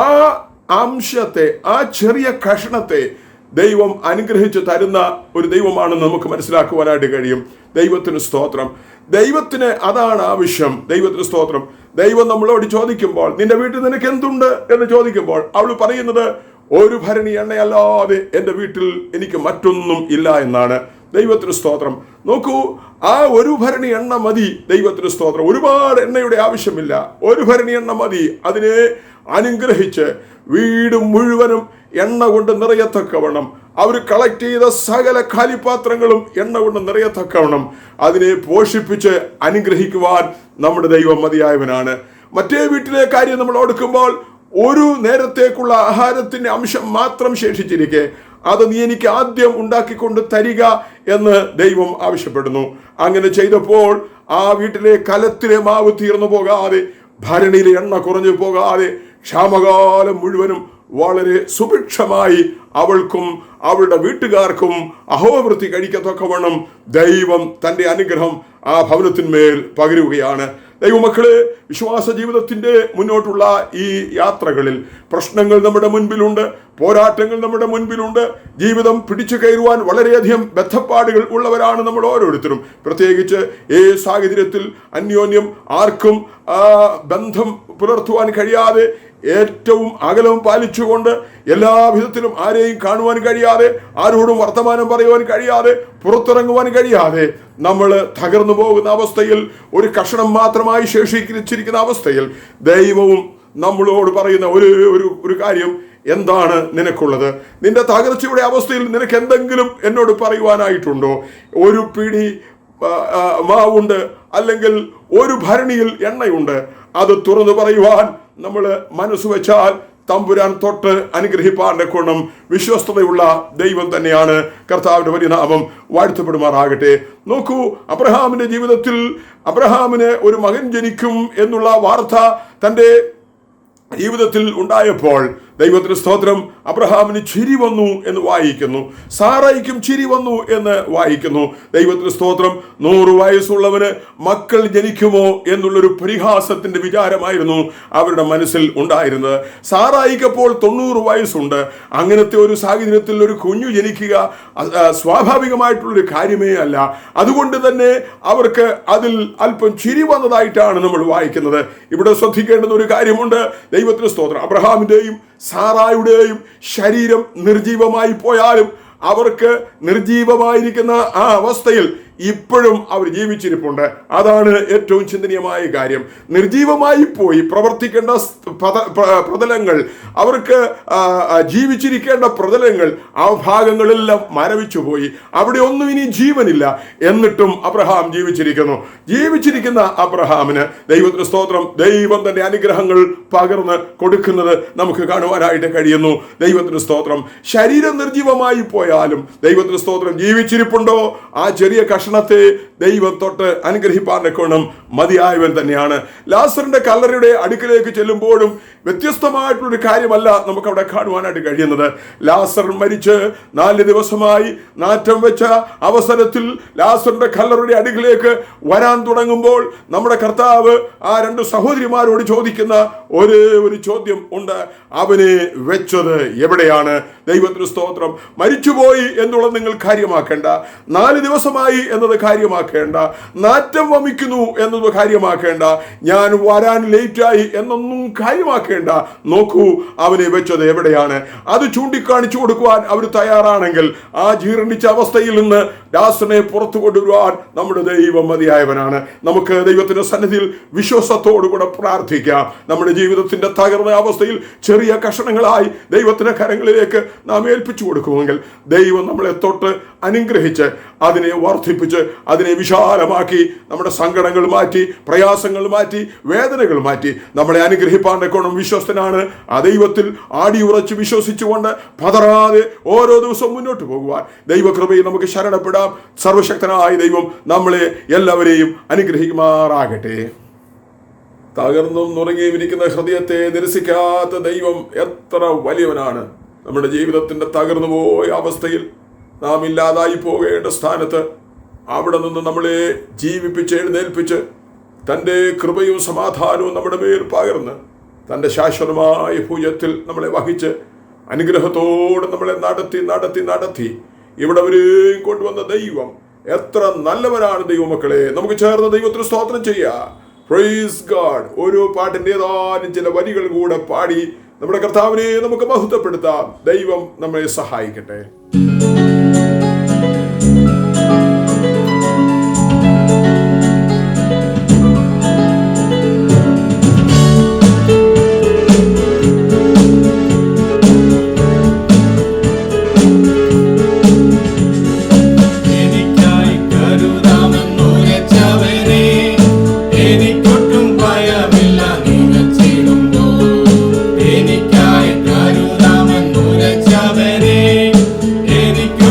ആ അംശത്തെ, ആ ചെറിയ കഷണത്തെ ദൈവം അനുഗ്രഹിച്ച് തരുന്ന ഒരു ദൈവമാണെന്ന് നമുക്ക് മനസ്സിലാക്കുവാനായിട്ട് കഴിയും. ദൈവത്തിന് സ്തോത്രം. ദൈവത്തിന് അതാണ് ആവശ്യം. ദൈവത്തിന് സ്തോത്രം. ദൈവം നമ്മളോട് ചോദിക്കുമ്പോൾ, നിന്റെ വീട്ടിൽ നിനക്ക് എന്തുണ്ട് എന്ന് ചോദിക്കുമ്പോൾ അവൾ പറയുന്നത്, ഒരു ഭരണി എണ്ണയല്ലാതെ എൻ്റെ വീട്ടിൽ എനിക്ക് മറ്റൊന്നും ഇല്ല എന്നാണ്. ദൈവത്തിന് സ്തോത്രം. നോക്കൂ, ആ ഒരു ഭരണി എണ്ണ മതി. ദൈവത്തിന് സ്തോത്രം. ഒരുപാട് എണ്ണയുടെ ആവശ്യമില്ല. ഒരു ഭരണി എണ്ണ മതി. അതിനെ അനുഗ്രഹിച്ച് വീട് മുഴുവനും എണ്ണ കൊണ്ട് നിറയത്തക്കവണ്ണം, അവർ കളക്ട് ചെയ്ത സകല കാലിപാത്രങ്ങളും എണ്ണ കൊണ്ട് നിറയത്തക്കവണ്ണം അതിനെ പോഷിപ്പിച്ച് അനുഗ്രഹിക്കുവാൻ നമ്മുടെ ദൈവം മതിയായവനാണ്. മറ്റേ വീട്ടിലെ കാര്യം നമ്മൾ ഓർക്കുമ്പോൾ, ഒരു നേരത്തേക്കുള്ള ആഹാരത്തിന്റെ അംശം മാത്രം ശേഷിച്ചിരിക്കെ അത് നീ എനിക്ക് ആദ്യം ഉണ്ടാക്കിക്കൊണ്ട് തരിക എന്ന് ദൈവം ആവശ്യപ്പെടുന്നു. അങ്ങനെ ചെയ്തപ്പോൾ ആ വീട്ടിലെ കലത്തിലെ മാവ് തീർന്നു പോകാതെ, ഭരണിയിലെ എണ്ണ കുറഞ്ഞു പോകാതെ, ക്ഷാമകാലം മുഴുവനും വളരെ സുഭിക്ഷമായി അവൾക്കും അവളുടെ വീട്ടുകാർക്കും അഹോവൃത്തി കഴിക്കത്തക്കവണ്ണം ദൈവം തൻ്റെ അനുഗ്രഹം ആ ഭവനത്തിന്മേൽ പകരുകയാണ്. ദൈവമക്കളെ, വിശ്വാസ ജീവിതത്തിൻ്റെ മുന്നോട്ടുള്ള ഈ യാത്രകളിൽ പ്രശ്നങ്ങൾ നമ്മുടെ മുൻപിലുണ്ട്, പോരാട്ടങ്ങൾ നമ്മുടെ മുൻപിലുണ്ട്. ജീവിതം പിടിച്ചു കയറുവാൻ വളരെയധികം ബദ്ധപ്പാടുകൾ ഉള്ളവരാണ് നമ്മൾ ഓരോരുത്തരും. പ്രത്യേകിച്ച് ഈ സാഹചര്യത്തിൽ അന്യോന്യം ആർക്കും ബന്ധം പുലർത്തുവാൻ കഴിയാതെ, ഏറ്റവും അകലം പാലിച്ചുകൊണ്ട്, എല്ലാ വിധത്തിലും ആരെയും കാണുവാൻ കഴിയാതെ, ആരോടും വർത്തമാനം പറയുവാൻ കഴിയാതെ, പുറത്തിറങ്ങുവാൻ കഴിയാതെ നമ്മൾ തകർന്നു പോകുന്ന അവസ്ഥയിൽ, ഒരു കഷണം മാത്രമായി ശേഷിച്ചിരിക്കുന്ന അവസ്ഥയിൽ ദൈവവും നമ്മളോട് പറയുന്ന ഒരു കാര്യം, എന്താണ് നിനക്കുള്ളത്? നിന്റെ തകർച്ചയുടെ അവസ്ഥയിൽ നിനക്ക് എന്തെങ്കിലും എന്നോട് പറയുവാനായിട്ടുണ്ടോ? ഒരു പിടി മാവുണ്ട്, അല്ലെങ്കിൽ ഒരു ഭരണിയിൽ എണ്ണയുണ്ട്. അത് തുറന്നു പറയുവാൻ നമ്മൾ മനസ്സ് വെച്ചാൽ തമ്പുരാൻ തൊട്ട് അനുഗ്രഹിപ്പാന്റെ ഗുണം വിശ്വസ്തതയുള്ള ദൈവം തന്നെയാണ്. കർത്താവിന്റെ വലിയ നാമം വാഴ്ത്തപ്പെടുമാറാകട്ടെ. നോക്കൂ, അബ്രഹാമിന്റെ ജീവിതത്തിൽ അബ്രഹാമിന് ഒരു മകൻ ജനിക്കും എന്നുള്ള വാർത്ത തൻ്റെ ജീവിതത്തിൽ ഉണ്ടായപ്പോൾ ദൈവത്തിന് സ്തോത്രം. അബ്രഹാമിന് ചിരി വന്നു എന്ന് വായിക്കുന്നു, സാറായിക്കും ചിരി വന്നു എന്ന് വായിക്കുന്നു. ദൈവത്തിന് സ്തോത്രം. 100 വയസ്സുള്ളവന് മക്കൾ ജനിക്കുമോ എന്നുള്ളൊരു പരിഹാസത്തിന്റെ വിചാരമായിരുന്നു അവരുടെ മനസ്സിൽ ഉണ്ടായിരുന്നത്. സാറായിക്കപ്പോൾ 90 വയസ്സുണ്ട്. അങ്ങനത്തെ ഒരു സാഹചര്യത്തിൽ ഒരു കുഞ്ഞു ജനിക്കുക സ്വാഭാവികമായിട്ടുള്ളൊരു കാര്യമേ അല്ല. അതുകൊണ്ട് തന്നെ അവർക്ക് അതിൽ അല്പം ചിരി വന്നതായിട്ടാണ് നമ്മൾ വായിക്കുന്നത്. ഇവിടെ ശ്രദ്ധിക്കേണ്ടുന്ന ഒരു കാര്യമുണ്ട്. ദൈവത്തിന് സ്തോത്രം. അബ്രഹാമിന്റെയും സാറായുടെയും ശരീരം നിർജീവമായി പോയാലും അവർക്ക് നിർജീവമായിരിക്കുന്ന ആ അവസ്ഥയിൽ ഇപ്പോഴും അവർ ജീവിച്ചിരിപ്പുണ്ട്. അതാണ് ഏറ്റവും ചിന്തനീയമായ കാര്യം. നിർജീവമായി പോയി പ്രവർത്തിക്കേണ്ട പ്രതലങ്ങൾ, അവർക്ക് ജീവിച്ചിരിക്കേണ്ട പ്രതലങ്ങൾ, ആ ഭാഗങ്ങളെല്ലാം മരവിച്ചു പോയി. അവിടെ ഒന്നും ഇനി ജീവനില്ല. എന്നിട്ടും അബ്രഹാം ജീവിച്ചിരിക്കുന്ന അബ്രഹാമിന് ദൈവത്തിന് സ്തോത്രം, ദൈവം തന്റെ അനുഗ്രഹങ്ങൾ പകർന്ന് കൊടുക്കുന്നത് നമുക്ക് കാണുവാനായിട്ട് കഴിയുന്നു. ദൈവത്തിന് സ്തോത്രം. ശരീരം നിർജീവമായി പോയാലും ദൈവത്തിന് സ്തോത്രം ജീവിച്ചിരിപ്പുണ്ടോ? ആ ചെറിയ കഷണത്തെ ദൈവം തൊട്ട് അനുഗ്രഹിപ്പാൻ കൊണ്ടും മതിയായവൻ തന്നെയാണ്. ലാസറിന്റെ കല്ലറയുടെ അടുക്കിലേക്ക് ചെല്ലുമ്പോഴും വ്യത്യസ്തമായിട്ടുള്ളൊരു കാര്യമല്ല നമുക്ക് അവിടെ കാണുവാനായിട്ട് കഴിയുന്നത്. ലാസർ മരിച്ച് 4 ദിവസമായി നാറ്റം വെച്ച അവസരത്തിൽ ലാസറിന്റെ കല്ലറയുടെ അടുക്കിലേക്ക് വരാൻ തുടങ്ങുമ്പോൾ നമ്മുടെ കർത്താവ് ആ 2 സഹോദരിമാരോട് ചോദിക്കുന്ന ഒരു ചോദ്യം ഉണ്ട്. അവനെ വെച്ചത് എവിടെയാണ്? ദൈവത്തിന് സ്തോത്രം. മരിച്ചുപോയി എന്നുള്ളത് നിങ്ങൾ കാര്യമാക്കേണ്ട, 4 ദിവസമായി എന്നത് കാര്യമാക്കേണ്ട, നാറ്റം വമിക്കുന്നു എന്നത് കാര്യമാക്കേണ്ട, ഞാൻ വരാൻ ലേറ്റായി എന്നൊന്നും കാര്യമാക്കേണ്ട. നോക്കൂ, അവനെ വെച്ചത് എവിടെയാണ്? അത് ചൂണ്ടിക്കാണിച്ചു കൊടുക്കുവാൻ അവർ തയ്യാറാണെങ്കിൽ ആ ജീർണിച്ച അവസ്ഥയിൽ നിന്ന് ദാസനെ പുറത്തു കൊണ്ടുവരുവാൻ നമ്മുടെ ദൈവം മതിയായവനാണ്. നമുക്ക് ദൈവത്തിന്റെ സന്നിധിയിൽ വിശ്വാസത്തോടുകൂടെ പ്രാർത്ഥിക്കാം. നമ്മുടെ ജീവിതത്തിന്റെ തകർന്ന അവസ്ഥയിൽ ചെറിയ കഷണങ്ങളായി ദൈവത്തിന്റെ കരങ്ങളിലേക്ക് നാം ഏൽപ്പിച്ചു കൊടുക്കുമെങ്കിൽ ദൈവം നമ്മളെ തൊട്ട് അനുഗ്രഹിച്ച് അതിനെ വർദ്ധിപ്പിച്ച് അതിനെ വിശാലമാക്കി നമ്മുടെ സങ്കടങ്ങൾ മാറ്റി, പ്രയാസങ്ങൾ മാറ്റി, വേദനകൾ മാറ്റി നമ്മളെ അനുഗ്രഹിപ്പാന്റെ ഗുണം വിശ്വസ്തനാണ്. ആ ദൈവത്തിൽ ആടിയുറച്ച് വിശ്വസിച്ചുകൊണ്ട് പതറാതെ ഓരോ ദിവസവും മുന്നോട്ട് പോകുവാൻ ദൈവകൃപയിൽ നമുക്ക് ശരണപ്പെടാം. സർവശക്തനായ ദൈവം നമ്മളെ എല്ലാവരെയും അനുഗ്രഹിക്കുമാറാകട്ടെ. തകർന്നും നുറങ്ങിയിരിക്കുന്ന ഹൃദയത്തെ നിരസിക്കാത്ത ദൈവം എത്ര വലിയവനാണ്. നമ്മുടെ ജീവിതത്തിന്റെ തകർന്നു പോയ അവസ്ഥയിൽ നാം ഇല്ലാതായി പോകേണ്ട സ്ഥാനത്ത് അവിടെ നിന്ന് നമ്മളെ ജീവിപ്പിച്ച് എഴുന്നേൽപ്പിച്ച് തൻ്റെ കൃപയും സമാധാനവും നമ്മുടെ മേൽ പകർന്ന് തൻ്റെ ശാശ്വതമായ ഭുജത്തിൽ നമ്മളെ വഹിച്ച് അനുഗ്രഹത്തോടെ നമ്മളെ നടത്തി ഇവിടെ വരെയും കൊണ്ടുവന്ന ദൈവം എത്ര നല്ലവനാണ്. ദൈവമക്കളെ, നമുക്ക് ചേർന്ന് ദൈവത്തിന് സ്തോത്രം ചെയ്യാം. Praise God. ഓരോ പാട്ടിൻ്റെ ഏതാനും ചില വരികൾ കൂടെ പാടി നമ്മുടെ കർത്താവിനെ നമുക്ക് മഹത്വപ്പെടുത്താം. ദൈവം നമ്മെ സഹായിക്കട്ടെ. എനിക്കായി കരുതാമെന്നുരച്ചവനെ, എനിക്ക്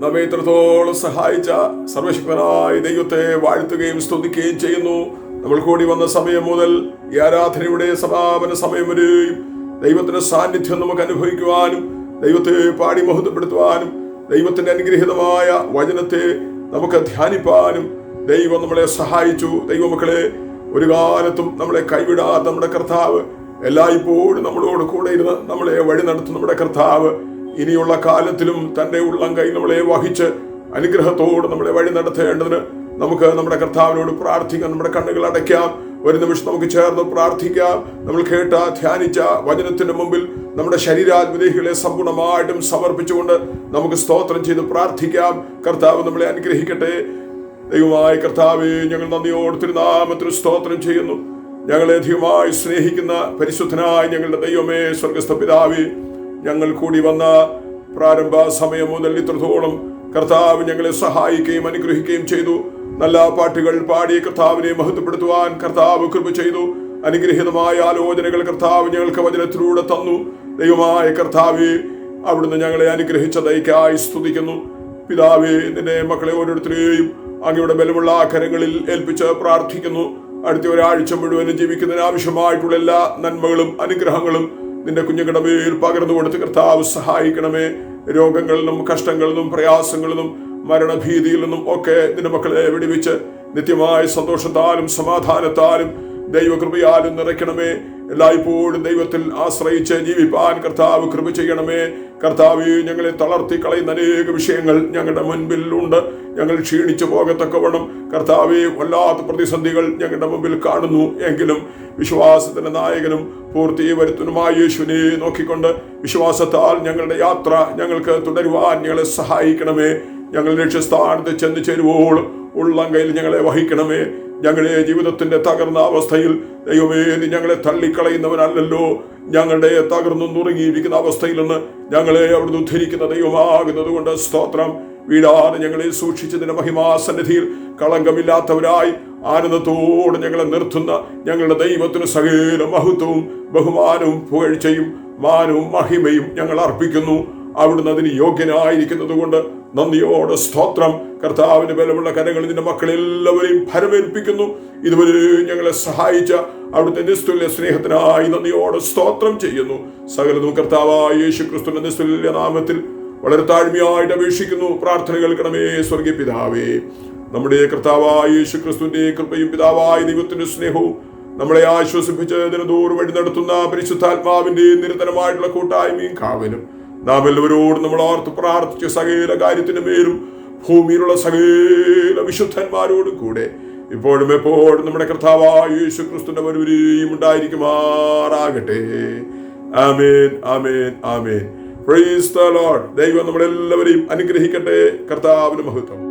നമ്മെ ഇത്രത്തോളം സഹായിച്ച സർവശക്തനായ ദൈവത്തെ വാഴ്ത്തുകയും സ്തുതിക്കുകയും ചെയ്യുന്നു. നമ്മൾ കൂടി വന്ന സമയം മുതൽ ഈ ആരാധനയുടെ സമാപന സമയം വരെയും ദൈവത്തിന്റെ സാന്നിധ്യം നമുക്ക് അനുഭവിക്കുവാനും ദൈവത്തെ പാടി മഹത്വപ്പെടുത്തുവാനും ദൈവത്തിന്റെ അനുഗ്രഹീതമായ വചനത്തെ നമുക്ക് ധ്യാനിപ്പാനും ദൈവം നമ്മളെ സഹായിച്ചു. ദൈവമക്കളെ, ഒരു കാലത്തും നമ്മളെ കൈവിടാത്ത നമ്മുടെ കർത്താവ്, എല്ലായ്പ്പോഴും നമ്മളോട് കൂടെ ഇരുന്ന് നമ്മളെ വഴി നടത്തുന്ന നമ്മുടെ കർത്താവ് ഇനിയുള്ള കാലത്തിലും തൻ്റെ ഉള്ളം കൈ നമ്മളെ വഹിച്ച് അനുഗ്രഹത്തോട് നമ്മളെ വഴി നടത്തേണ്ടതിന് നമുക്ക് നമ്മുടെ കർത്താവിനോട് പ്രാർത്ഥിക്കാം. നമ്മുടെ കണ്ണുകൾ അടയ്ക്കാം. ഒരു നിമിഷം നമുക്ക് ചേർന്ന് പ്രാർത്ഥിക്കാം. നമ്മൾ കേട്ട ധ്യാനിച്ച വചനത്തിന്റെ മുമ്പിൽ നമ്മുടെ ശരീരാത്മദേഹികളെ സമ്പൂർണ്ണമായിട്ടും സമർപ്പിച്ചുകൊണ്ട് നമുക്ക് സ്തോത്രം ചെയ്ത് പ്രാർത്ഥിക്കാം. കർത്താവ് നമ്മളെ അനുഗ്രഹിക്കട്ടെ. ദൈവമായ കർത്താവേ, ഞങ്ങൾ നന്ദിയോട് തിരുനാമത്തിൽ സ്തോത്രം ചെയ്യുന്നു. ഞങ്ങളെ അധികമായി സ്നേഹിക്കുന്ന പരിശുദ്ധനായ ഞങ്ങളുടെ ദൈവമേ, സ്വർഗസ്ഥ പിതാവേ, ഞങ്ങൾ കൂടി വന്ന പ്രാരംഭ സമയം മുതൽ ഇത്രത്തോളം കർത്താവ് ഞങ്ങളെ സഹായിക്കുകയും അനുഗ്രഹിക്കുകയും ചെയ്തു. നല്ല പാട്ടുകൾ പാടി കർത്താവിനെ മഹത്വപ്പെടുത്തുവാൻ കർത്താവ് കൃപ ചെയ്തു. അനുഗ്രഹീതമായ ആലോചനകൾ കർത്താവ് ഞങ്ങൾക്ക് വചനത്തിലൂടെ തന്നു. ദൈവമായ കർത്താവേ, അവിടുന്ന് ഞങ്ങളെ അനുഗ്രഹിച്ച ദയക്കായി സ്തുതിക്കുന്നു. പിതാവേ, നിന്റെ മക്കളെ ഓരോരുത്തരെയും അങ്ങയുടെ ബലമുള്ള കരങ്ങളിൽ ഏൽപ്പിച്ച് പ്രാർത്ഥിക്കുന്നു. അടുത്ത ഒരാഴ്ച മുഴുവനും ജീവിക്കുന്നതിന് ആവശ്യമായിട്ടുള്ള എല്ലാ നന്മകളും അനുഗ്രഹങ്ങളും നിന്റെ കുഞ്ഞുങ്ങളുടെ മേൽ പകർന്നു കൊടുത്ത് കർത്താവ് സഹായിക്കണമേ. രോഗങ്ങളിൽ നിന്നും കഷ്ടങ്ങളിൽ നിന്നും പ്രയാസങ്ങളിൽ നിന്നും മരണഭീതിയിൽ നിന്നും ഒക്കെ നിന്റെ മക്കളെ വിടുവിച്ച് നിത്യമായ സന്തോഷത്താലും സമാധാനത്താലും ദൈവകൃപയാലും നിറയ്ക്കണമേ. എല്ലായ്പ്പോഴും ദൈവത്തിൽ ആശ്രയിച്ച് ജീവിപ്പാൻ കർത്താവ് കൃപ ചെയ്യണമേ. കർത്താവേ, ഞങ്ങളെ തളർത്തി കളയുന്ന അനേക വിഷയങ്ങൾ ഞങ്ങളുടെ മുൻപിൽ ഉണ്ട്. ഞങ്ങൾ ക്ഷീണിച്ചു പോകത്തക്കവണ്ണം കർത്താവേ, വല്ലാത്ത പ്രതിസന്ധികൾ ഞങ്ങളുടെ മുമ്പിൽ കാണുന്നു. എങ്കിലും വിശ്വാസത്തിന്റെ നായകനും പൂർത്തി വരുത്തുനുമായ യേശുവിനെ നോക്കിക്കൊണ്ട് വിശ്വാസത്താൽ ഞങ്ങളുടെ യാത്ര ഞങ്ങൾക്ക് തുടരുവാൻ ഞങ്ങളെ സഹായിക്കണമേ. ഞങ്ങൾ ലക്ഷ്യസ്ഥാനത്ത് ചെന്ന് ചേരുവോളം ഉള്ളം കയ്യിൽ ഞങ്ങളെ വഹിക്കണമേ. ഞങ്ങളെ ജീവിതത്തിന്റെ തകർന്ന അവസ്ഥയിൽ ദൈവമേ, നീ ഞങ്ങളെ തള്ളിക്കളയുന്നവനല്ലല്ലോ. ഞങ്ങളുടെ തകർന്നു നുറുങ്ങിയിരിക്കുന്ന അവസ്ഥയിൽ നിന്ന് ഞങ്ങളെ അവിടുന്ന് ഉദ്ധരിക്കുന്ന ദൈവമാകുന്നത് കൊണ്ട് സ്തോത്രം. വീടാതെ ഞങ്ങളെ സൂക്ഷിച്ചതിന്റെ മഹിമാസന്നിധിയിൽ കളങ്കമില്ലാത്തവരായി ആനന്ദത്തോടെ ഞങ്ങളെ നിർത്തുന്ന ഞങ്ങളുടെ ദൈവത്തിന് സകല മഹത്വവും ബഹുമാനവും പുകഴ്ചയും മാനവും മഹിമയും ഞങ്ങൾ അർപ്പിക്കുന്നു. അവിടുന്ന് അതിന് യോഗ്യനായിരിക്കുന്നത് കൊണ്ട് നന്ദിയോടെ സ്തോത്രം. കർത്താവിന്റെ ബലമുള്ള കരങ്ങളിൽ നിന്റെ മക്കളെല്ലാവരെയും ഭരമേൽപ്പിക്കുന്നു. ഇതുവരെ ഞങ്ങളെ സഹായിച്ച അവിടുത്തെ നിസ്തുല്യ സ്നേഹത്തിനായി നന്ദിയോടെ സ്തോത്രം ചെയ്യുന്നു. സകലതും കർത്താവായ യേശു ക്രിസ്തുവിന്റെ നിസ്തുല്യ നാമത്തിൽ വളരെ താഴ്മയായിട്ട് അപേക്ഷിക്കുന്നു. പ്രാർത്ഥന കേൾക്കണമേ സ്വർഗീയ പിതാവേ. നമ്മുടെ കർത്താവായ യേശു ക്രിസ്തുവിന്റെ കൃപയും പിതാവായ ദൈവത്തിന്റെ സ്നേഹവും നമ്മളെ ആശ്വസിപ്പിച്ച് ദിനതോറും വഴി നടത്തുന്ന പരിശുദ്ധാത്മാവിന്റെ നിരന്തരമായിട്ടുള്ള കൂട്ടായ്മയും കാവലും നാം എല്ലാവരോടും നമ്മൾ ഓർത്ത് പ്രാർത്ഥിച്ച സകല കാര്യത്തിന്റെ മേലും ഭൂമിയിലുള്ള സകല വിശുദ്ധന്മാരോടും കൂടെ ഇപ്പോഴും എപ്പോഴും നമ്മുടെ കർത്താവായ യേശു ക്രിസ്തുവിന്റെ വരവിലെയും ഉണ്ടായിരിക്കുമാറാകട്ടെ. ആമേൻ, ആമേൻ, ആമേൻ. Praise the lord. ദൈവം നമ്മളെല്ലാവരെയും അനുഗ്രഹിക്കട്ടെ. കർത്താവിന് മഹത്വം.